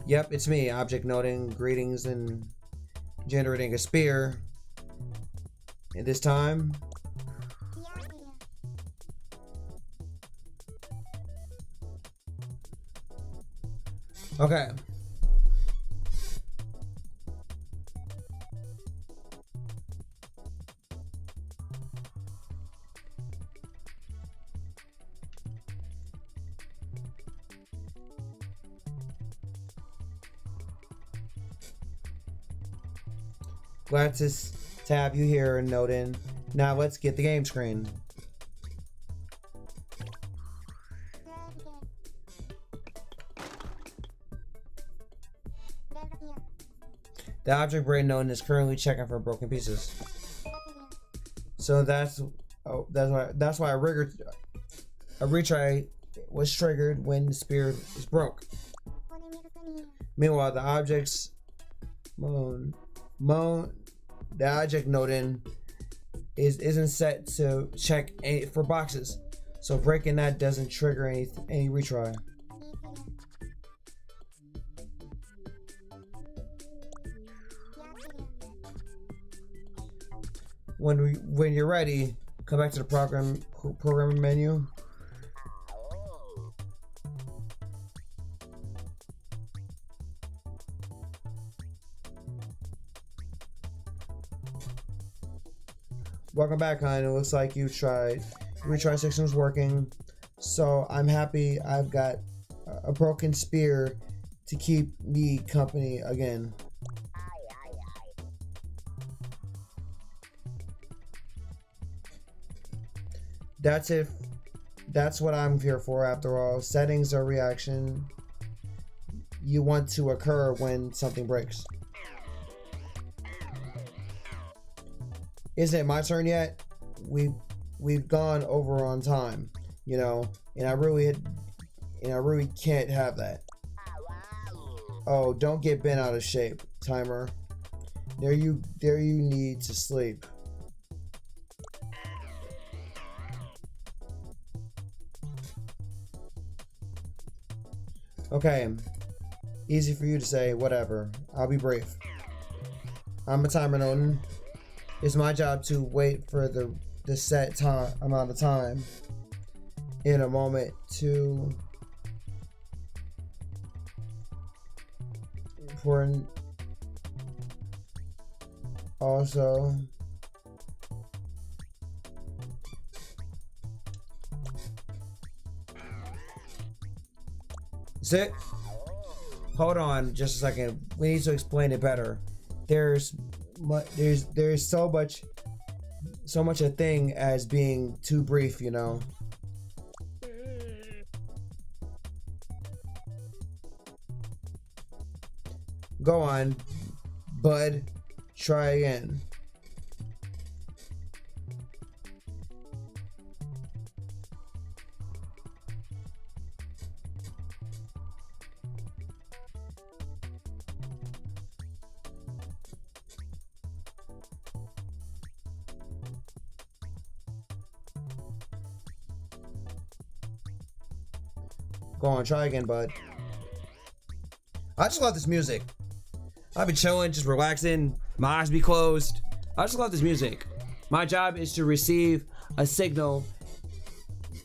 Yep, it's me, object noding, greetings, and generating a spear. And this time, okay. Glad to have you here, Noden. Now let's get the game screen. The object brain Noden is currently checking for broken pieces. So that's why a retry was triggered when the spear is broke. Meanwhile, the object Noden isn't set to check for boxes, so breaking that doesn't trigger any retry. When you're ready, come back to the programming menu. Welcome back, hon. It looks like you tried. Retry system's working, so I'm happy I've got a broken spear to keep me company again. That's it. That's what I'm here for, after all. Settings are reaction you want to occur when something breaks. Isn't it my turn yet? We've gone over on time, you know, and I really can't have that. Oh, don't get bent out of shape, timer. There you need to sleep. Okay, easy for you to say, whatever. I'll be brief. I'm a timer, Noden. It's my job to wait for the set amount of time in a moment to important. Also, sit. Hold on just a second. We need to explain it better. There's so much a thing as being too brief, you know. Go on, bud. Try again. Go on, try again, bud. I just love this music. I've been chilling, just relaxing, my eyes be closed. I just love this music. My job is to receive a signal,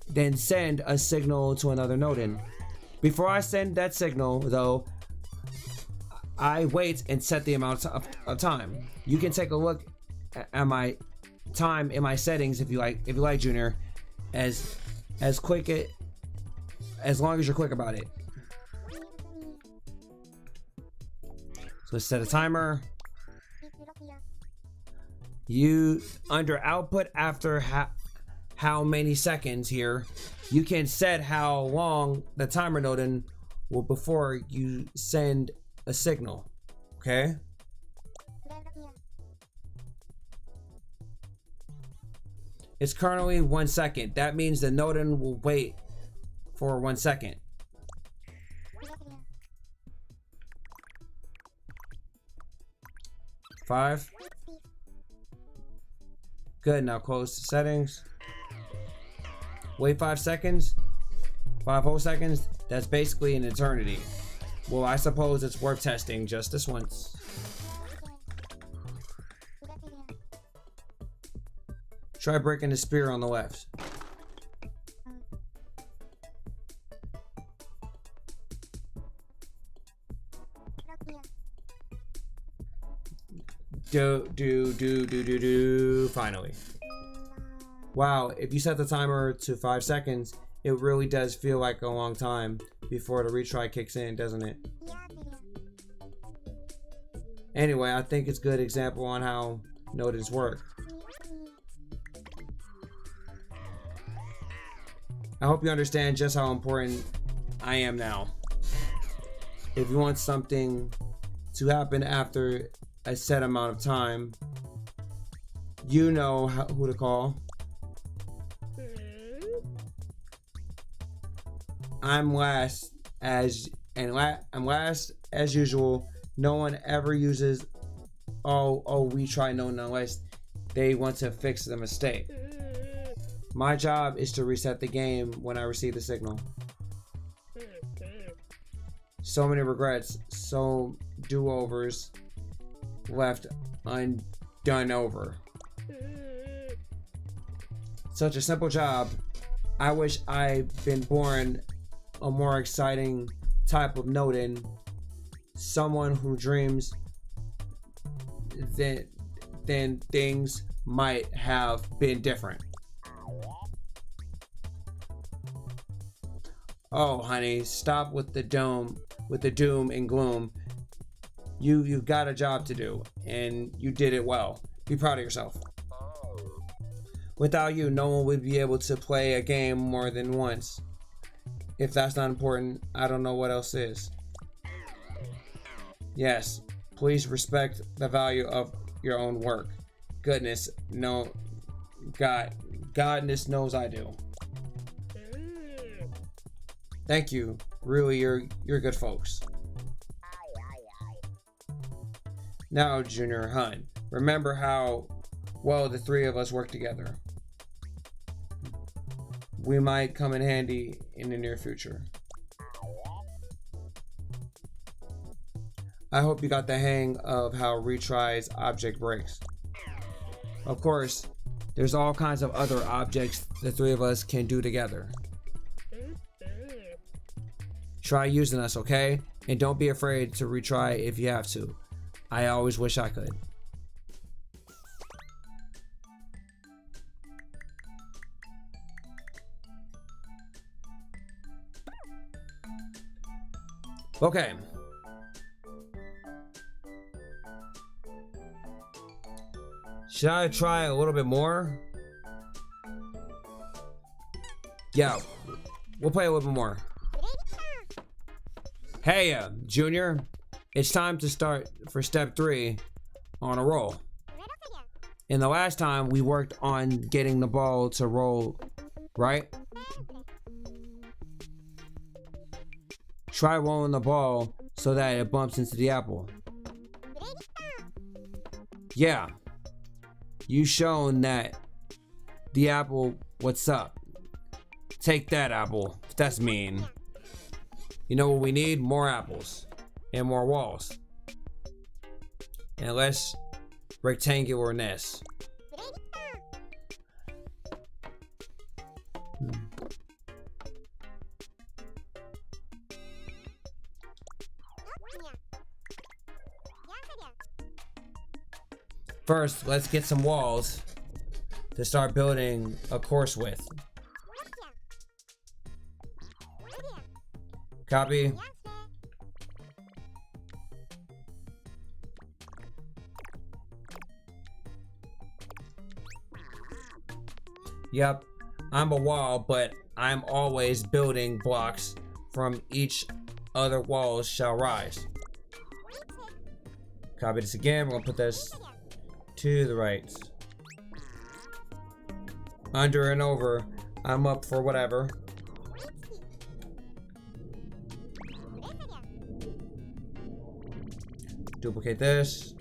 then send a signal to another Noden. Before I send that signal, though, I wait and set the amount of time. You can take a look at my time in my settings if you like, Junior, as long as you're quick about it. So let's set a timer. You under output after how many seconds here, you can set how long the timer Noden will before you send a signal. Okay. It's currently 1 second. That means the Noden will wait for 1 second. Five. Good, now close the settings. Wait 5 seconds. 5 whole seconds. That's basically an eternity. Well, I suppose it's worth testing just this once. Try breaking the spear on the left. Finally. Wow, if you set the timer to 5 seconds, it really does feel like a long time before the retry kicks in, doesn't it? Anyway, I think it's a good example on how nodes work. I hope you understand just how important I am now. If you want something to happen after a set amount of time, you know who to call. I'm last as usual. No one ever uses we try no unless they want to fix the mistake. My job is to reset the game when I receive the signal. So many regrets, so do-overs left undone over. Such a simple job. I wish I'd been born a more exciting type of Nodin, someone who dreams then things might have been different. Oh, honey, stop with the doom and gloom. You've got a job to do, and you did it well. Be proud of yourself. Without you, no one would be able to play a game more than once. If that's not important, I don't know what else is. Yes, please respect the value of your own work. Goodness, no, Godness knows I do. Thank you. Really, you're good folks. Now, Junior Hun, remember how well the three of us work together. We might come in handy in the near future. I hope you got the hang of how retries object breaks. Of course, there's all kinds of other objects the three of us can do together. Try using us, okay? And don't be afraid to retry if you have to. I always wish I could. Okay. Should I try a little bit more? Yeah, we'll play a little bit more. Hey, Junior, it's time to start for step 3 on a roll. In the last time, we worked on getting the ball to roll, right? Try rolling the ball so that it bumps into the apple. Yeah, you shown that the apple, what's up? Take that, apple. That's mean. You know what we need? More apples and more walls and less rectangularness. First, let's get some walls to start building a course with. Copy. Yep, I'm a wall, but I'm always building blocks from each other walls shall rise. Copy this again. We're gonna put this to the right. Under and over. I'm up for whatever. Duplicate this.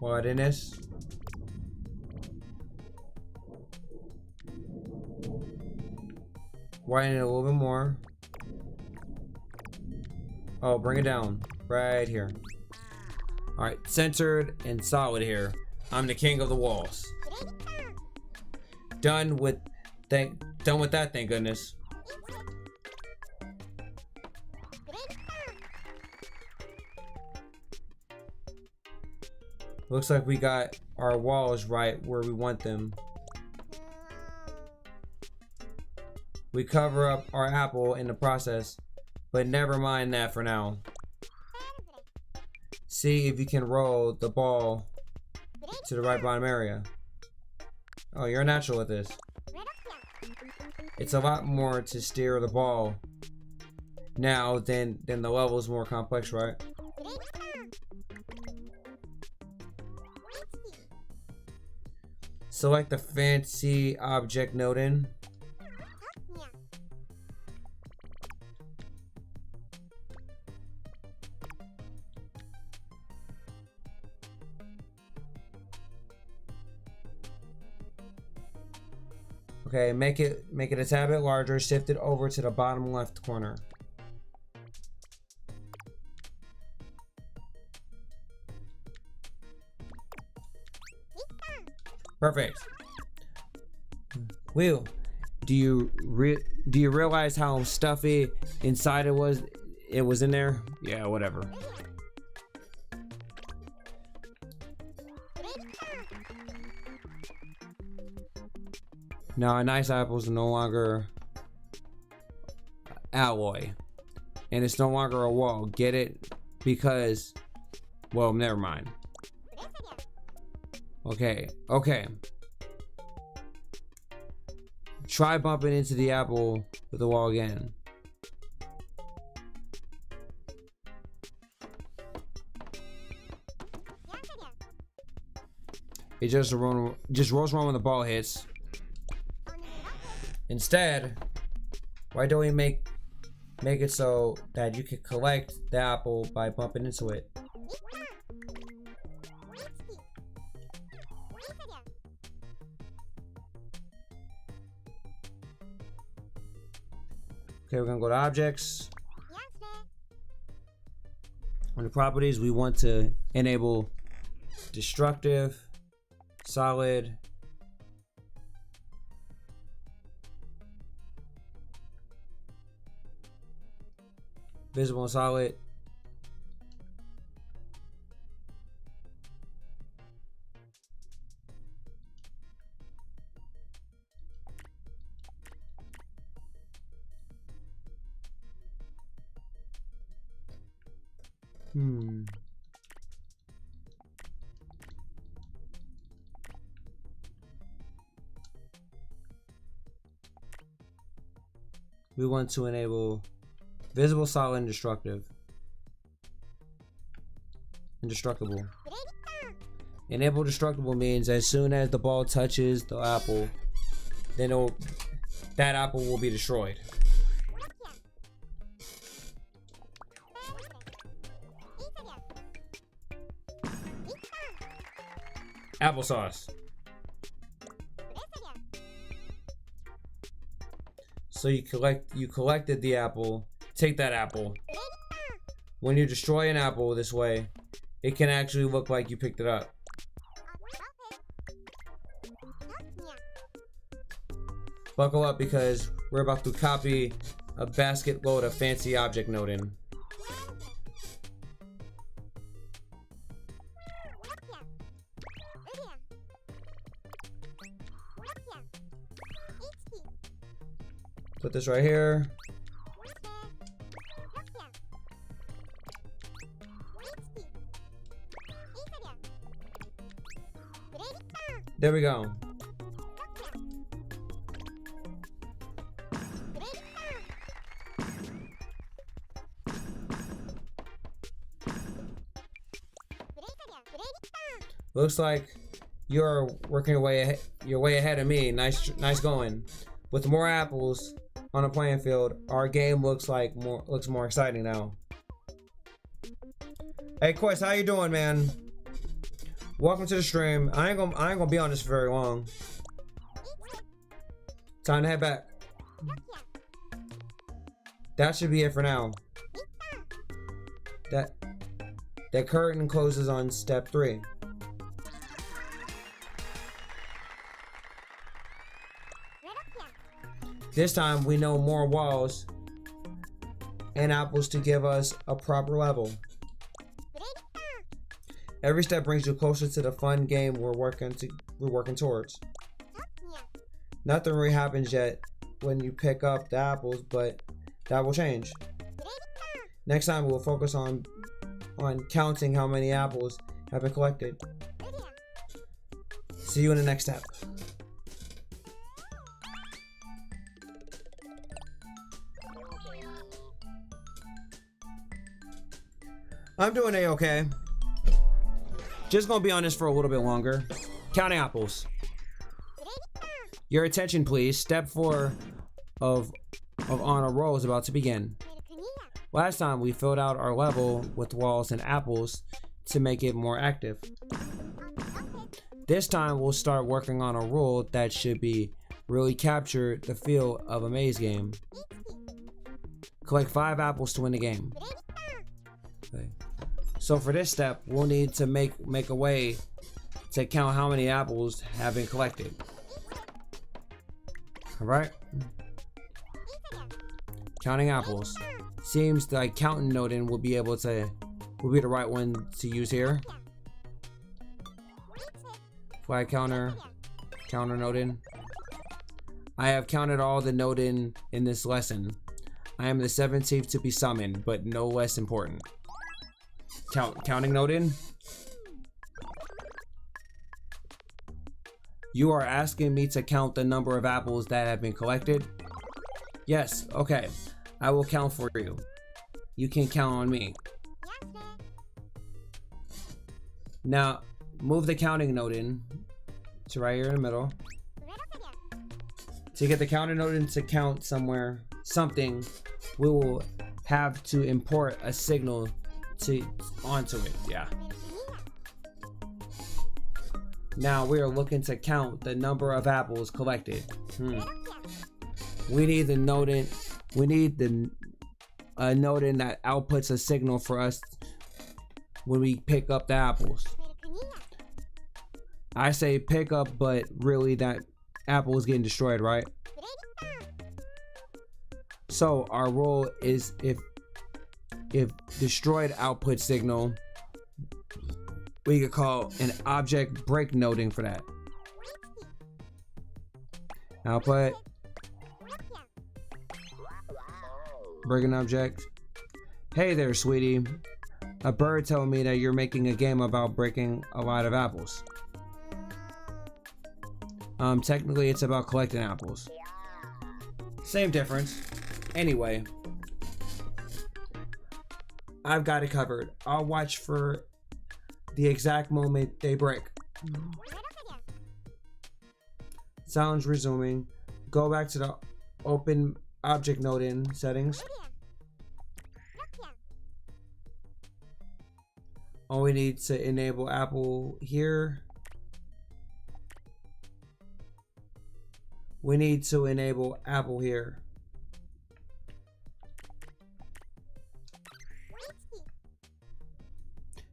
Widen this. Widen it a little bit more. Oh, bring it down. Right here. Alright, centered and solid here. I'm the king of the walls. Done with that, thank goodness. Looks like we got our walls right where we want them. we cover up our apple in the process, but never mind that for now. See if you can roll the ball to the right bottom area. Oh, you're natural at this. It's a lot more to steer the ball now than the level is more complex, right? Select the fancy object node in. Okay, make it a tad bit larger, shift it over to the bottom left corner. Perfect. Will, do you realize how stuffy inside it was in there? Yeah, whatever. Now, a nice apple is no longer alloy, and it's no longer a wall. Get it? Because, well, never mind. Okay. Try bumping into the apple with the wall again. It just rolls around when the ball hits. Instead, why don't we make it so that you can collect the apple by bumping into it? Okay, we're gonna go to objects. Under properties, we want to enable destructive, solid, visible and solid. We want to enable visible, solid, and indestructible. Enable destructible means as soon as the ball touches the apple, then that apple will be destroyed. Applesauce. So you collected the apple. Take that apple. When you destroy an apple this way, it can actually look like you picked it up. Buckle up because we're about to copy a basket load of fancy object node in. Put this right here. There we go. Looks like you're working your way ahead of me. Nice going. With more apples on a playing field, our game looks more exciting now. Hey Quest, how you doing, man? Welcome to the stream. I ain't gonna be on this for very long. Time to head back. That should be it for now. That curtain closes on step 3. This time we know more walls and apples to give us a proper level. Every step brings you closer to the fun game we're working towards. Nothing really happens yet, when you pick up the apples, but that will change. Next time we'll focus on counting how many apples have been collected. See you in the next step. I'm doing A-okay. Just gonna be on this for a little bit longer. Counting apples. Your attention, please. Step 4 of on a roll is about to begin. Last time we filled out our level with walls and apples to make it more active. This time we'll start working on a rule that should be really capture the feel of a maze game. Collect 5 apples to win the game. Okay. So for this step, we'll need to make a way to count how many apples have been collected. Alright? Counting apples. Seems like counting noting will be the right one to use here. Flag counter. Counter noting. I have counted all the noting in this lesson. I am the 17th to be summoned, but no less important. Counting noting. You are asking me to count the number of apples that have been collected? Yes, okay. I will count for you. You can count on me. Now, move the counting note in to right here in the middle. To get the counting note in to count something, we will have to import a signal onto it. Yeah. Now we are looking to count the number of apples collected. We need the note in. We need the note in that outputs a signal for us when we pick up the apples. I say pick up, but really that apple is getting destroyed, right? So our rule is if destroyed output signal, we could call an object break noting for that. Output. Break an object. Hey there, sweetie. A bird told me that you're making a game about breaking a lot of apples. Technically it's about collecting apples. Same difference. Anyway. I've got it covered. I'll watch for the exact moment they break. Sounds resuming. Go back to the open object node in settings. Oh, we need to enable Apple here. We need to enable Apple here.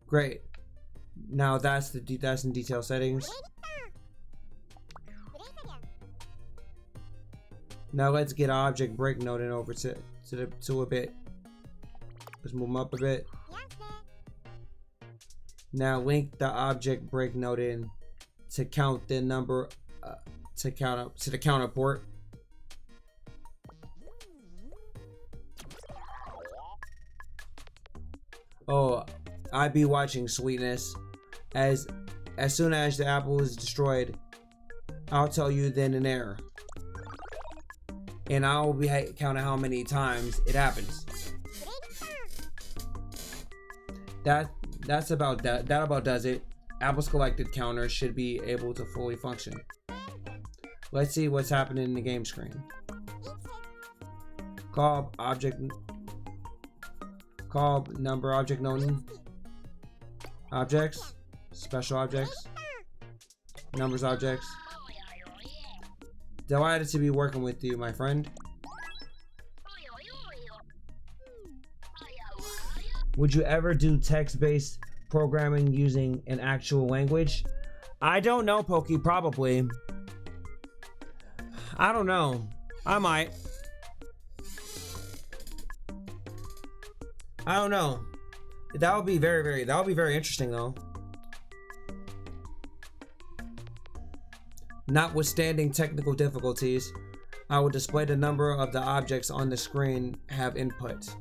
Great. Now that's in detail settings. Now let's get object break node in over to a bit. Let's move them up a bit. Now link the object break node in to count the number to the counter port. Oh, I be watching, sweetness. As soon as the apple is destroyed, I'll tell you then and there. And I'll be counting how many times it happens. That about does it. Apples collected counter should be able to fully function. Let's see what's happening in the game screen. Call number object node. Objects, special objects, numbers objects. Delighted to be working with you, my friend. Would you ever do text-based programming using an actual language? I don't know, Pokey. Probably. I don't know. I might. I don't know. That would be very interesting though. Notwithstanding technical difficulties, I will display the number of the objects on the screen have inputs.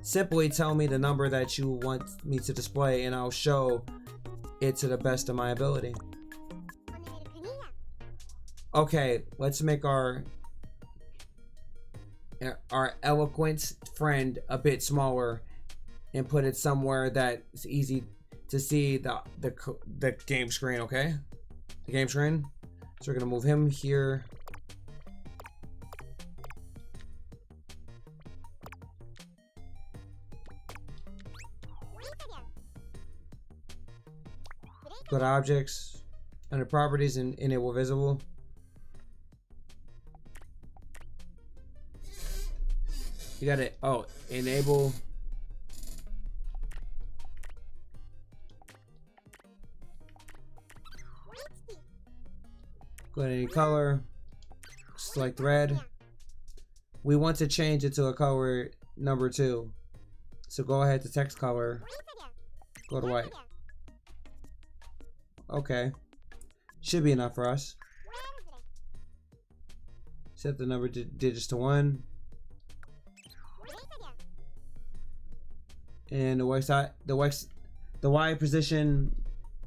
Simply tell me the number that you want me to display and I'll show it to the best of my ability. Okay, let's make our eloquent friend a bit smaller and put it somewhere that's easy to see the game screen, okay? The game screen. So we're gonna move him here. Go to objects, under properties, and enable visible. You gotta, enable. Go to any color, select red. We want to change it to a color number 2. So go ahead to text color, go to white. Okay, should be enough for us. Set the number digits to 1. And the Y position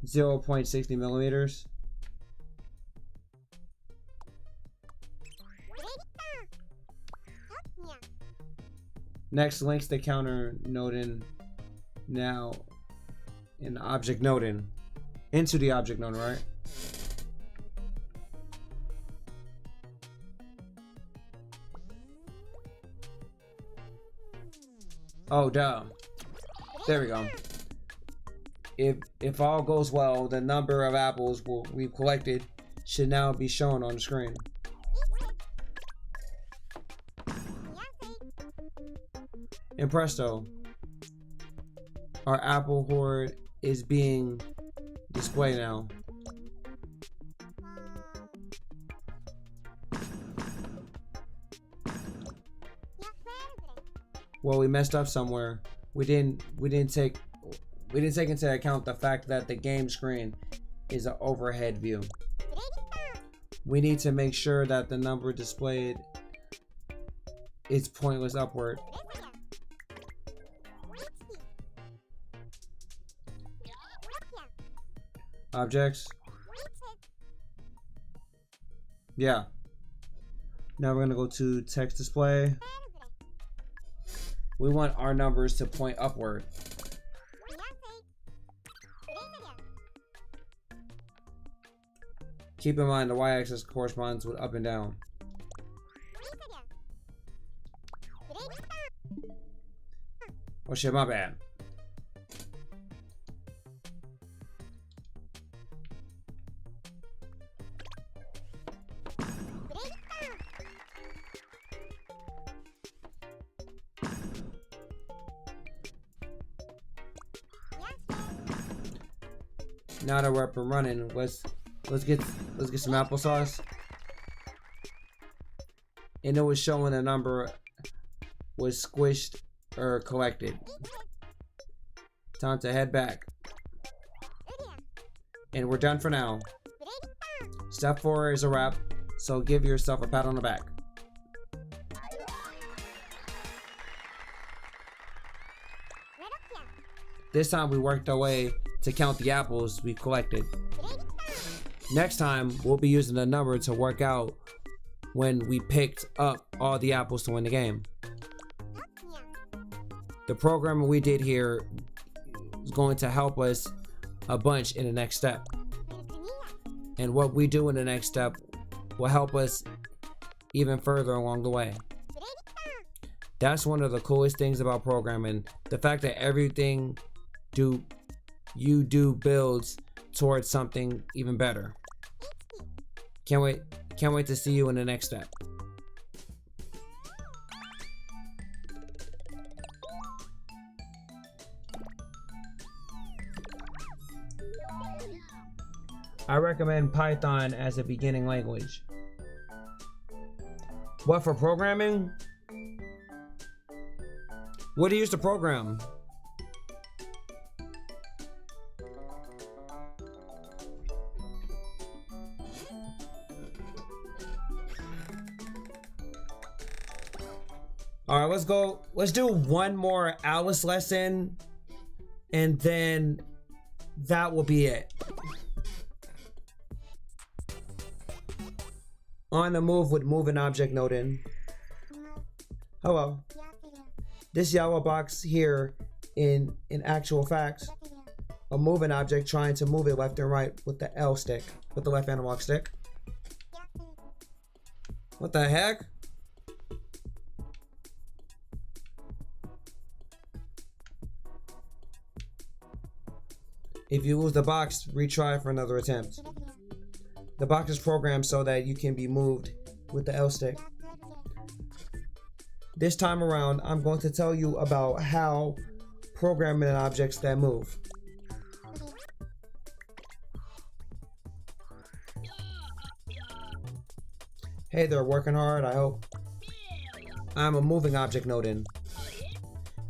0.60 millimeters. Next, links the counter node in now in the object node in. Into the object node, right? Oh, duh. There we go. If all goes well, the number of apples we've collected should now be shown on the screen. And presto, our apple hoard is being displayed now. Well, we messed up somewhere. We didn't take into account the fact that the game screen is an overhead view. We need to make sure that the number displayed is pointless upward. Objects. Yeah. Now we're gonna go to text display. We want our numbers to point upward. Keep in mind the y-axis corresponds with up and down. Oh shit, my bad. Now that we're up and running, let's get some applesauce. And it was showing the number was squished or collected. Time to head back. And we're done for now. Step 4 is a wrap, so give yourself a pat on the back. This time we worked our way to count the apples we collected. Next time, we'll be using the number to work out when we picked up all the apples to win the game. The programming we did here is going to help us a bunch in the next step. And what we do in the next step will help us even further along the way. That's one of the coolest things about programming. The fact that everything you do builds towards something even better. Can't wait to see you in the next step. I recommend Python as a beginning language. What, for programming? What do you use to program? All right, let's go. Let's do one more Alice lesson, and then that will be it. On the move with move an object node in. Hello. This yellow box here in actual facts, a moving object trying to move it left and right with the L stick, with the left analog stick. What the heck? If you lose the box, retry for another attempt. The box is programmed so that you can be moved with the L stick. This time around, I'm going to tell you about how programming objects that move. Hey, they're working hard, I hope. I'm a moving object node in.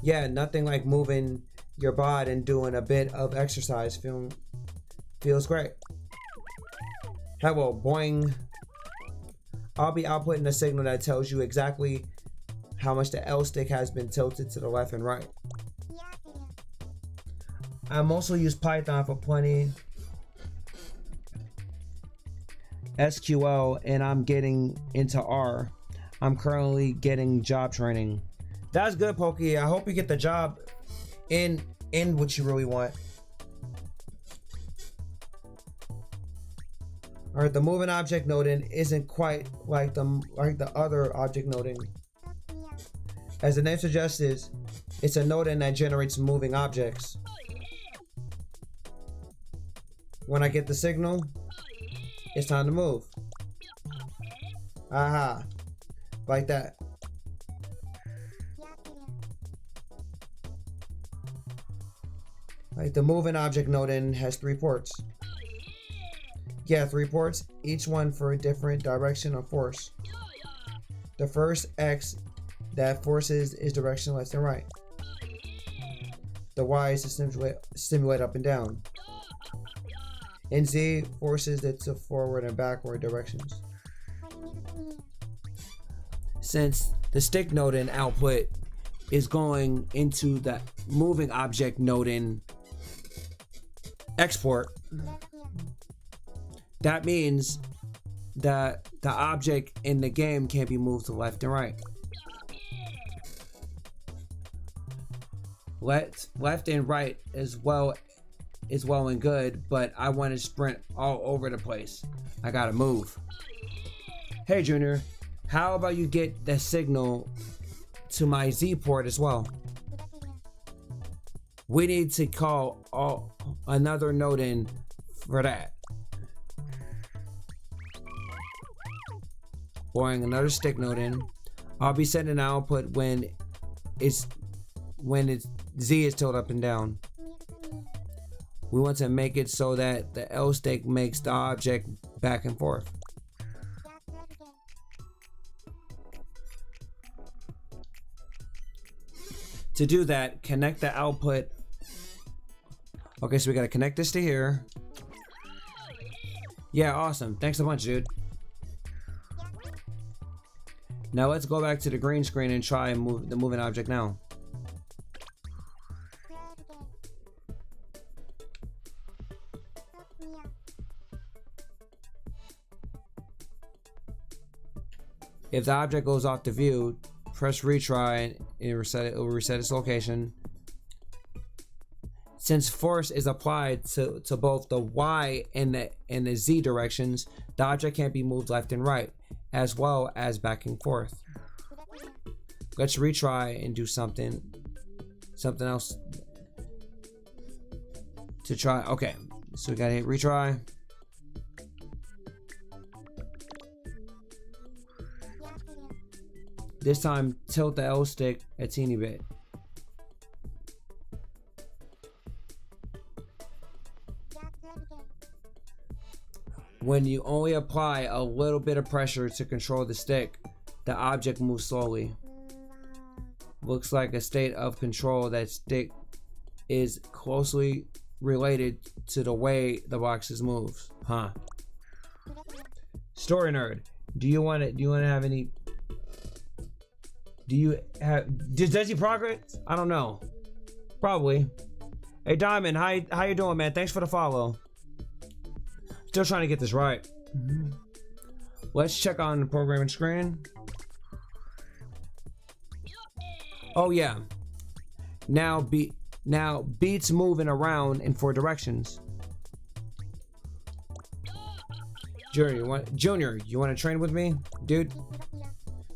Yeah, nothing like moving your bod and doing a bit of exercise feels great. Hello, boing. I'll be outputting a signal that tells you exactly how much the L stick has been tilted to the left and right. I'm also use Python for plenty SQL, and I'm getting into R. I'm currently getting job training. That's good, Pokey. I hope you get the job in what you really want. Alright, the moving object noding isn't quite like the other object noding. As the name suggests, it's a noding that generates moving objects. When I get the signal, it's time to move. Aha. Like that. Like the moving object noding has 3 ports. Yeah, 3 ports, each one for a different direction of force. The first X that forces is direction left and right. The Y is to stimulate up and down. And Z forces it to forward and backward directions. Since the stick noding output is going into the moving object noding export, that means that the object in the game can be moved to left and right. Left and right as well and good, but I want to sprint all over the place. I gotta move. Hey Junior, how about you get the signal to my Z port as well? We need to call another node in for that. Boring another stick node in. I'll be sending an output when it's Z is tilted up and down. We want to make it so that the L stick makes the object back and forth. To do that, connect the output. Okay, so we gotta connect this to here. Yeah, awesome. Thanks a bunch, dude. Now let's go back to the green screen and try and move the moving object now. If the object goes off the view, press retry and it will reset its location. Since force is applied to both the Y and the Z directions, the object can't be moved left and right, as well as back and forth. Let's retry and do something else to try. Okay, so we gotta hit retry. This time, tilt the L stick a teeny bit. When you only apply a little bit of pressure to control the stick, the object moves slowly. Looks like a state of control that stick is closely related to the way the boxes moves, huh? Story nerd, do you want to have any? Do you have? Does he progress? I don't know. Probably. Hey Diamond, how you doing, man? Thanks for the follow. Still trying to get this right. Let's check on the programming screen. Oh yeah. Now beats moving around in 4 directions. Junior, you want to train with me, dude?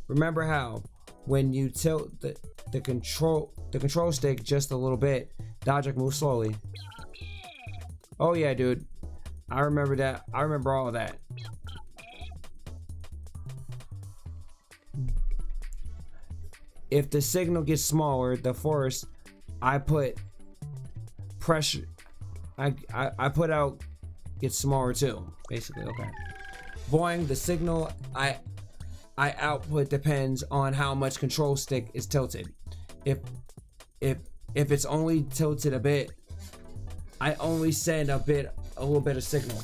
Remember how when you tilt the control stick just a little bit, the object moves slowly. Oh yeah, dude. I remember that. I remember all of that. If the signal gets smaller, the force I put pressure I put out gets smaller too. Basically, okay. Boing, the signal I output depends on how much control stick is tilted. If it's only tilted a bit, I only send a little bit of signal.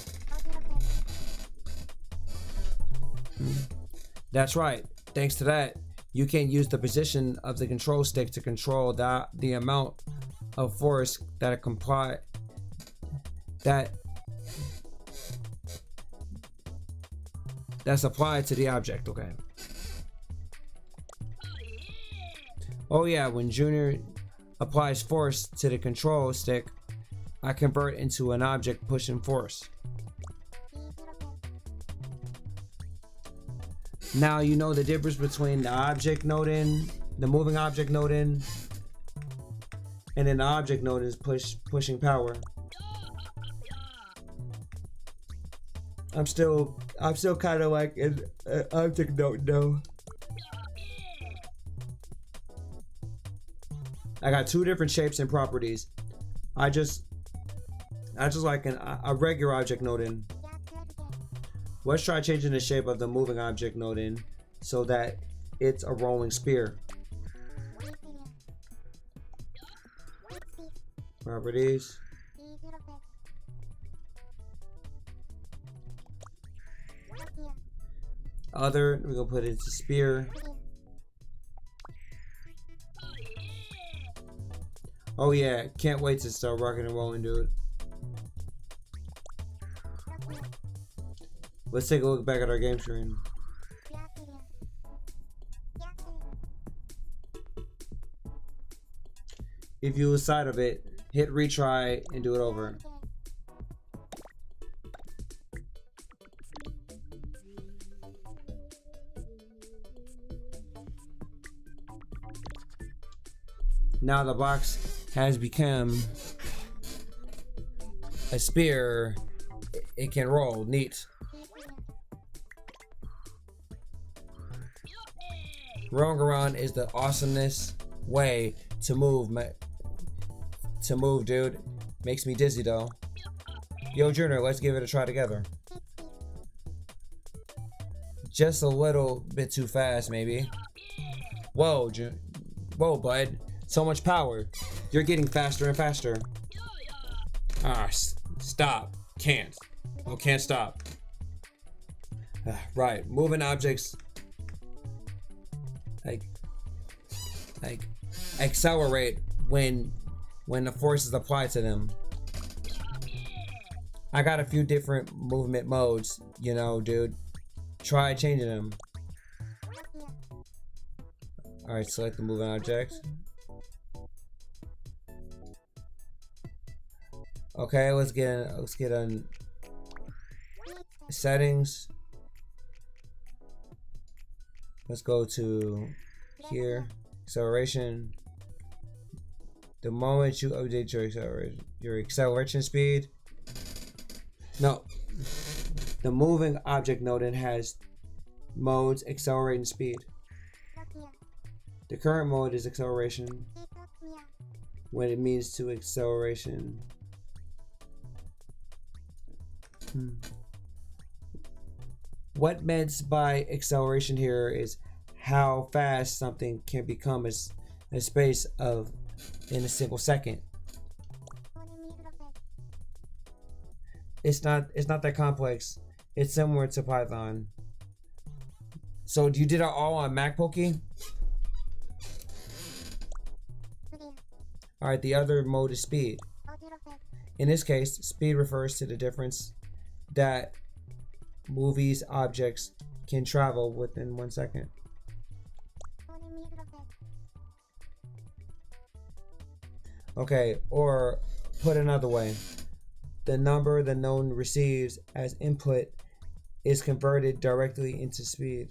That's right. Thanks to that, you can use the position of the control stick to control the amount of force that's applied to the object. Okay. Oh yeah, when Junior applies force to the control stick, I convert into an object pushing force. Now you know the difference between the object noding, the moving object noding, and then the object node is pushing power. I'm still kind of like an object node though. I got 2 different shapes and properties. I just like a regular object noding. Let's try changing the shape of the moving object noding so that it's a rolling spear. Properties. Other, we're gonna put it into spear. Oh yeah, can't wait to start rocking and rolling, dude. Let's take a look back at our game screen. If you lose sight of it, hit retry and do it over. Now the box has become a spear. It can roll. Neat. Rolling around is the awesomest way to move, dude. Makes me dizzy though. Yo, Junior, let's give it a try together. Just a little bit too fast, maybe. Whoa, whoa, bud. So much power. You're getting faster and faster. Ah, stop. Can't. Oh, can't stop. Right. Moving objects like accelerate when the force is applied to them. I got a few different movement modes, you know, dude. Try changing them. Alright, select the moving object. Okay, let's get on settings. Let's go to here, acceleration. The moment you update your acceleration speed. No, the moving object node has modes accelerate and speed. The current mode is acceleration. When it means to acceleration. What meant by acceleration here is how fast something can become in a space of in a single second. It's not that complex. It's similar to Python. So you did it all on Mac, Pokey? Alright, the other mode is speed. In this case, speed refers to the difference that movies objects can travel within 1 second. Okay, or put another way, the number the node receives as input is converted directly into speed.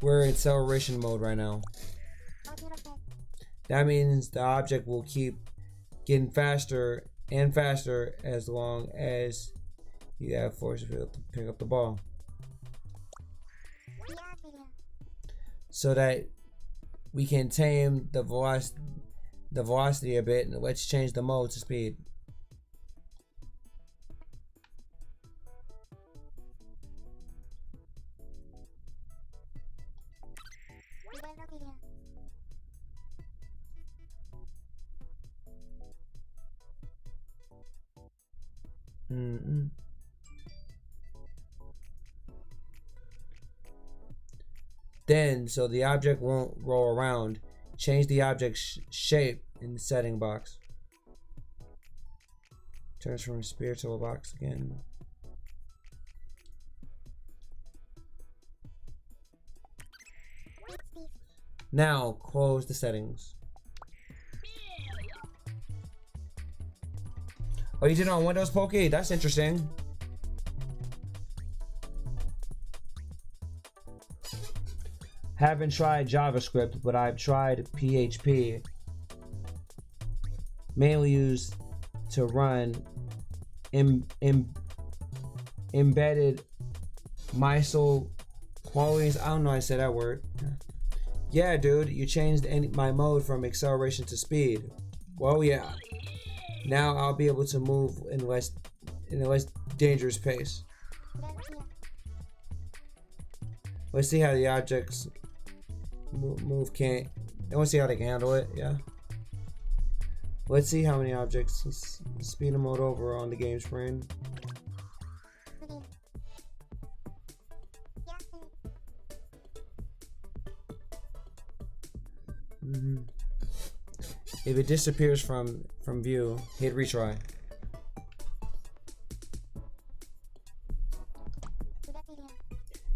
We're in acceleration mode right now. That means the object will keep getting faster and faster as long as you have force to pick up the ball. So that we can tame the velocity a bit, and let's change the mode to speed. Then, so the object won't roll around, change the object's shape in the setting box. Turns from a sphere to a box again. Now, close the settings. Oh, you did it on Windows, Pokey? That's interesting. Haven't tried JavaScript, but I've tried PHP. Mainly used to run embedded MySQL qualities. I don't know how to say that word. Yeah, dude, you changed my mode from acceleration to speed. Well, yeah. Now I'll be able to move in a less dangerous pace. Let's see how the objects move can't. I want to see how they can handle it. Yeah. Let's see how many objects. Let's speed mode over on the game screen. If it disappears from view, hit retry.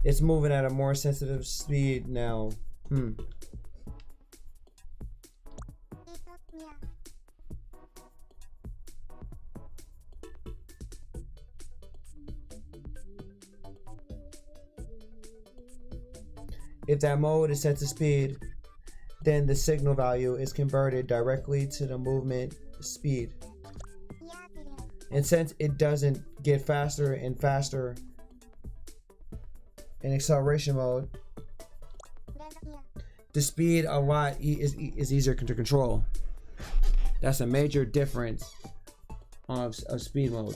It's moving at a more sensitive speed now. If that mode is set to speed, then the signal value is converted directly to the movement speed. And since it doesn't get faster and faster in acceleration mode, the speed a lot is easier to control. That's a major difference of speed mode.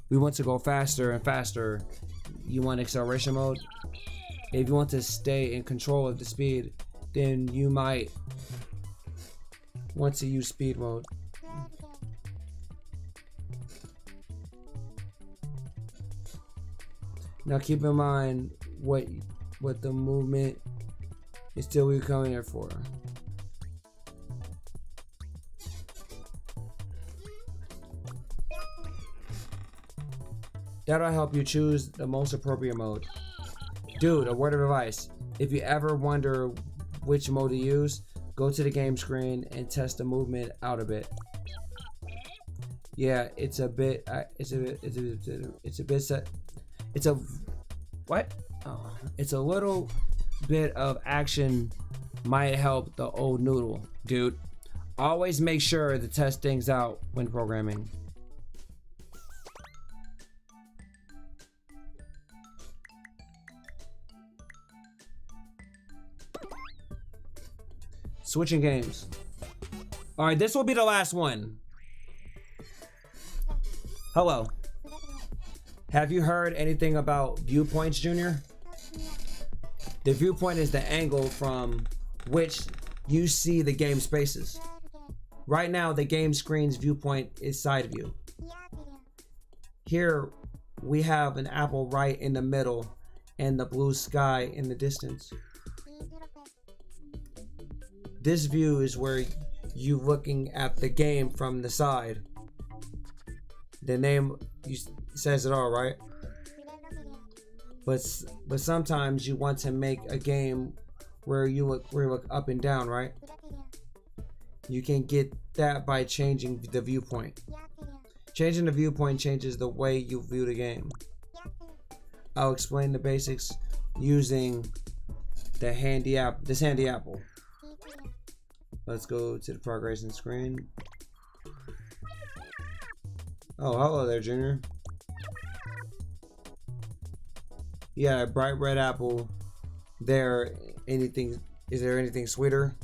We want to go faster and faster. You want acceleration mode? If you want to stay in control of the speed, then you might want to use speed mode. Now keep in mind what the movement is still we're coming here for. That'll help you choose the most appropriate mode. Dude, a word of advice. If you ever wonder which mode to use, go to the game screen and test the movement out a bit. Yeah, it's a bit it's a little bit of action might help the old noodle, dude. Always make sure to test things out when programming. Switching games. All right, this will be the last one. Hello. Have you heard anything about viewpoints, Junior? The viewpoint is the angle from which you see the game spaces. Right now, the game screen's viewpoint is side view. Here we have an apple right in the middle and the blue sky in the distance. This view is where you looking at the game from the side. The name says it all, right? But sometimes you want to make a game where you look up and down, right? You can get that by changing the viewpoint. Changing the viewpoint changes the way you view the game. I'll explain the basics using this handy apple. Let's go to the progressing screen. Oh, hello there, Junior. Yeah, a bright red apple. Is there anything sweeter?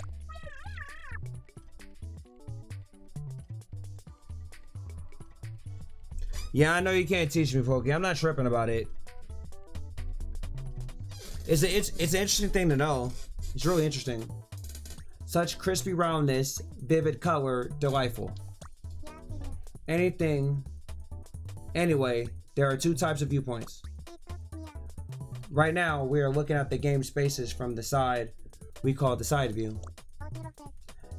Yeah, I know you can't teach me, Pokey. I'm not tripping about it. It's an interesting thing to know. It's really interesting. Such crispy roundness, vivid color, delightful. Anyway, there are two types of viewpoints. Right now, we are looking at the game spaces from the side we call the side view.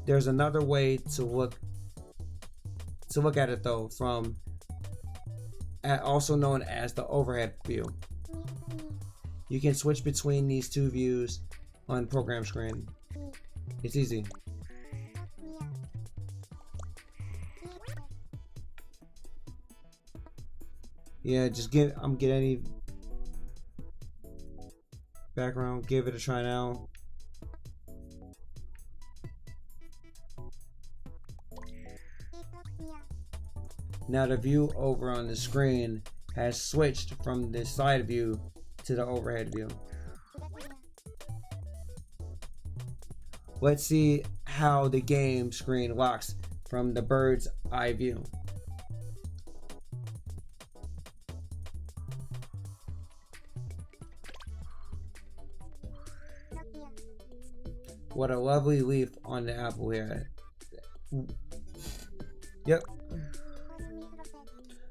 There's another way to look at it though, also known as the overhead view. You can switch between these two views on the program screen. It's easy. Yeah, get any background, give it a try now. Now the view over on the screen has switched from the side view to the overhead view. Let's see how the game screen looks from the bird's eye view. What a lovely leaf on the apple here. Yep.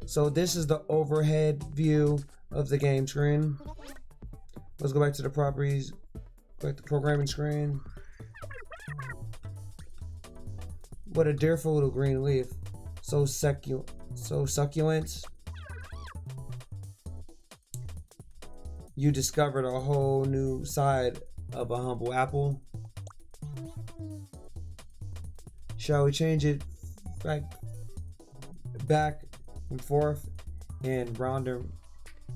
So this is the overhead view of the game screen. Let's go back to the properties, back to programming screen. What a dearful little green leaf. So succulent. You discovered a whole new side of a humble apple. Shall we change it back and forth and rounder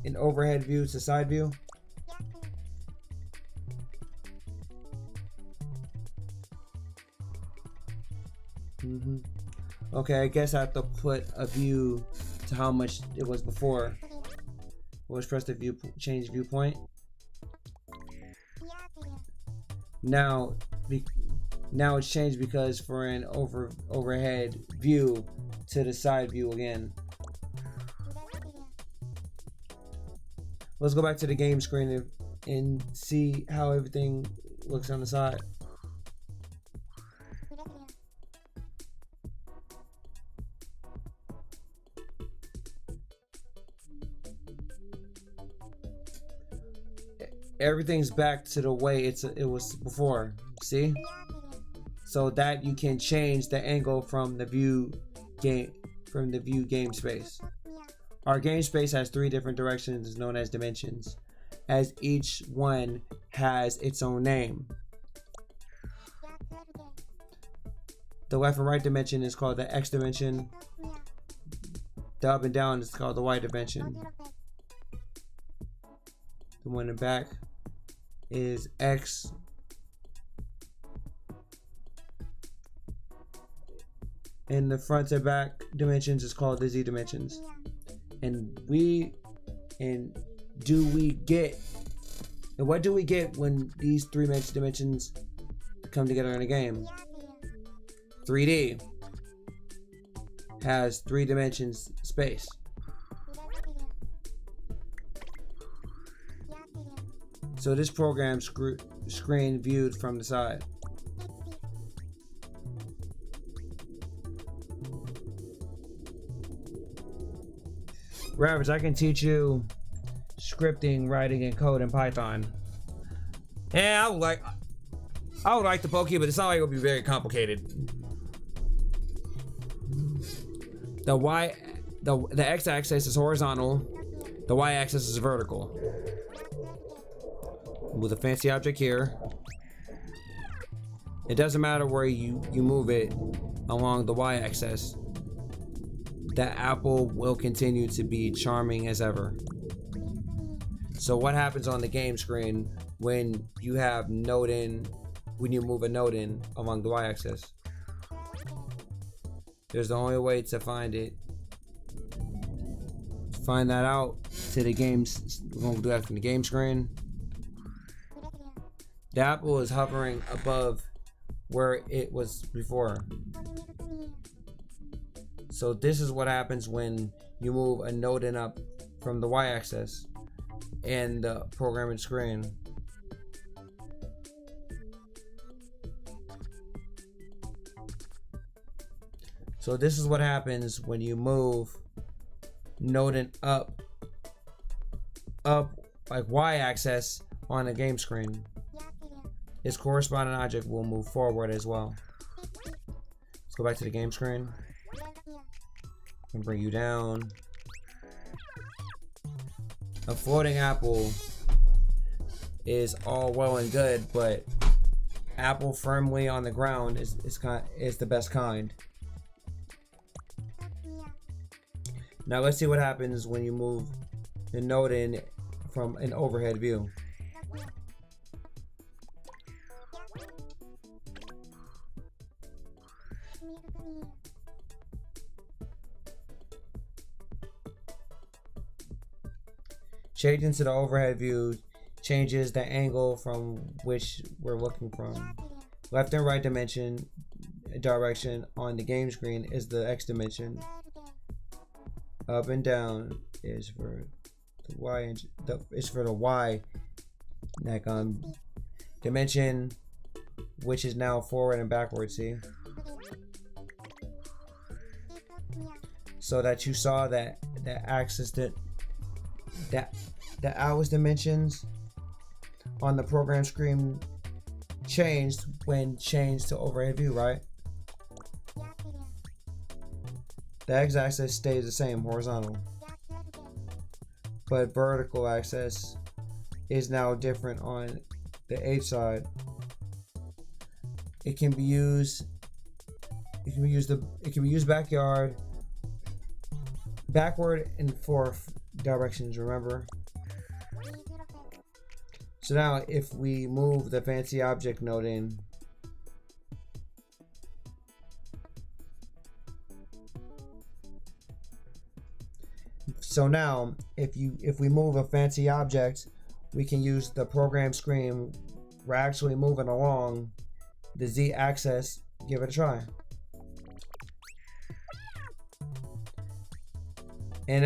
in overhead view to side view? Okay, I guess I have to put a view to how much it was before. Let's press the change viewpoint. Now it's changed because for an overhead view to the side view again. Let's go back to the game screen and see how everything looks on the side. Everything's back to the way it was before. See? So that you can change the angle from the view game space. Our game space has 3 different directions known as dimensions, as each one has its own name. The left and right dimension is called the X dimension. The up and down is called the Y dimension. The one in the back is X. And the front to back dimensions is called the Z dimensions. And what do we get when these 3 dimensions come together in a game? 3D has 3 dimensions space. So this program screen viewed from the side. Ravage, I can teach you scripting, writing, and code in Python. And I would like to poke you, but it's not like it'll be very complicated. The x-axis is horizontal, the y-axis is vertical. With a fancy object here, it doesn't matter where you move it along the y-axis. That apple will continue to be charming as ever. So what happens on the game screen when you have node in, when you move a node in along the y-axis? There's the only way to find it. Find that out to the games. We're gonna do that from the game screen. The apple is hovering above where it was before. So this is what happens when you move a node in up from the y-axis and the programming screen. So this is what happens when you move node in up like y-axis on the game screen. Its corresponding object will move forward as well. Let's go back to the game screen and bring you down. A floating apple is all well and good, but apple firmly on the ground is the best kind. Now let's see what happens when you move the node in from an overhead view. Changing to the overhead view changes the angle from which we're looking from. Left and right direction on the game screen is the X dimension. Up and down is for the Y dimension, which is now forward and backward. See, so that you saw that the axis the hours dimensions on the program screen changed when changed to overhead view, right? The x-axis stays the same, horizontal, but vertical axis is now different on the H side. It can be used backward and forth directions, remember? So now if we move the fancy object node in, so now if we move a fancy object, we can use the program screen. We're actually moving along the z-axis. Give it a try. An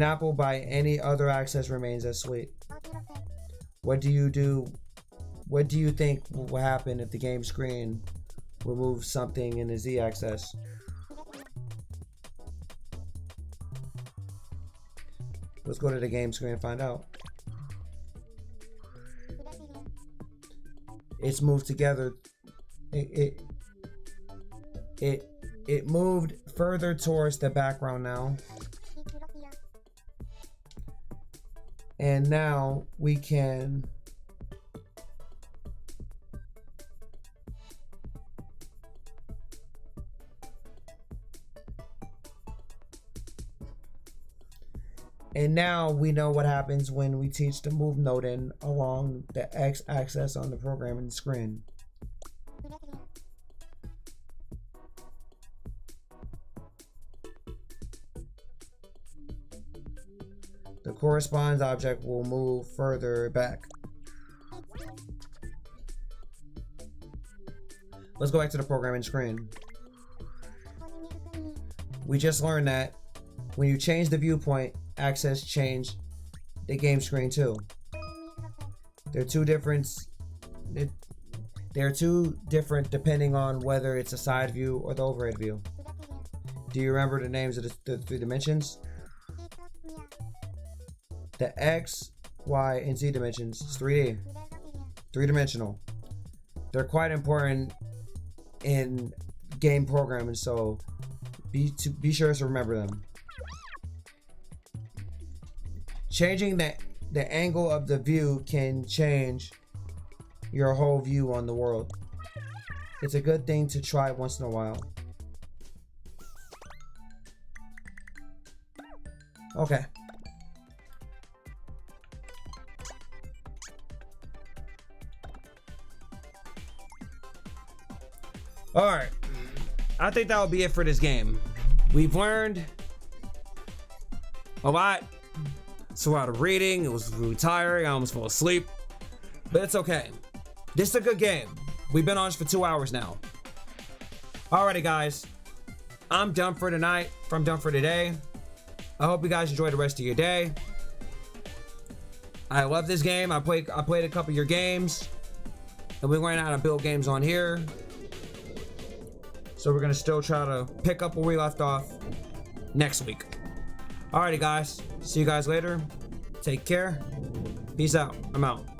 apple by any other axis remains as sweet. What do you think will happen if the game screen will move something in the z-axis? Let's go to the game screen and find out. It's moved together. It moved further towards the background now. And now we can we know what happens when we teach the move node in along the x-axis on the programming screen. The corresponding object will move further back. Let's go back to the programming screen. We just learned that when you change the viewpoint axis, change the game screen too. They're two different They're two different depending on whether it's a side view or the overhead view. Do you remember the names of the 3 dimensions? The X, Y, and Z dimensions. It's 3D. 3-dimensional. They're quite important in game programming, so be sure to remember them. Changing the angle of the view can change your whole view on the world. It's a good thing to try once in a while. Okay. Alright. I think that will be it for this game. We've learned a lot. It's a lot of reading. It was really tiring. I almost fell asleep. But it's okay. This is a good game. We've been on this for 2 hours now. Alrighty, guys. I'm done for tonight. I'm done for today. I hope you guys enjoy the rest of your day. I love this game. I played a couple of your games. And we learned how to build games on here. So we're going to still try to pick up where we left off next week. Alrighty, guys. See you guys later. Take care. Peace out. I'm out.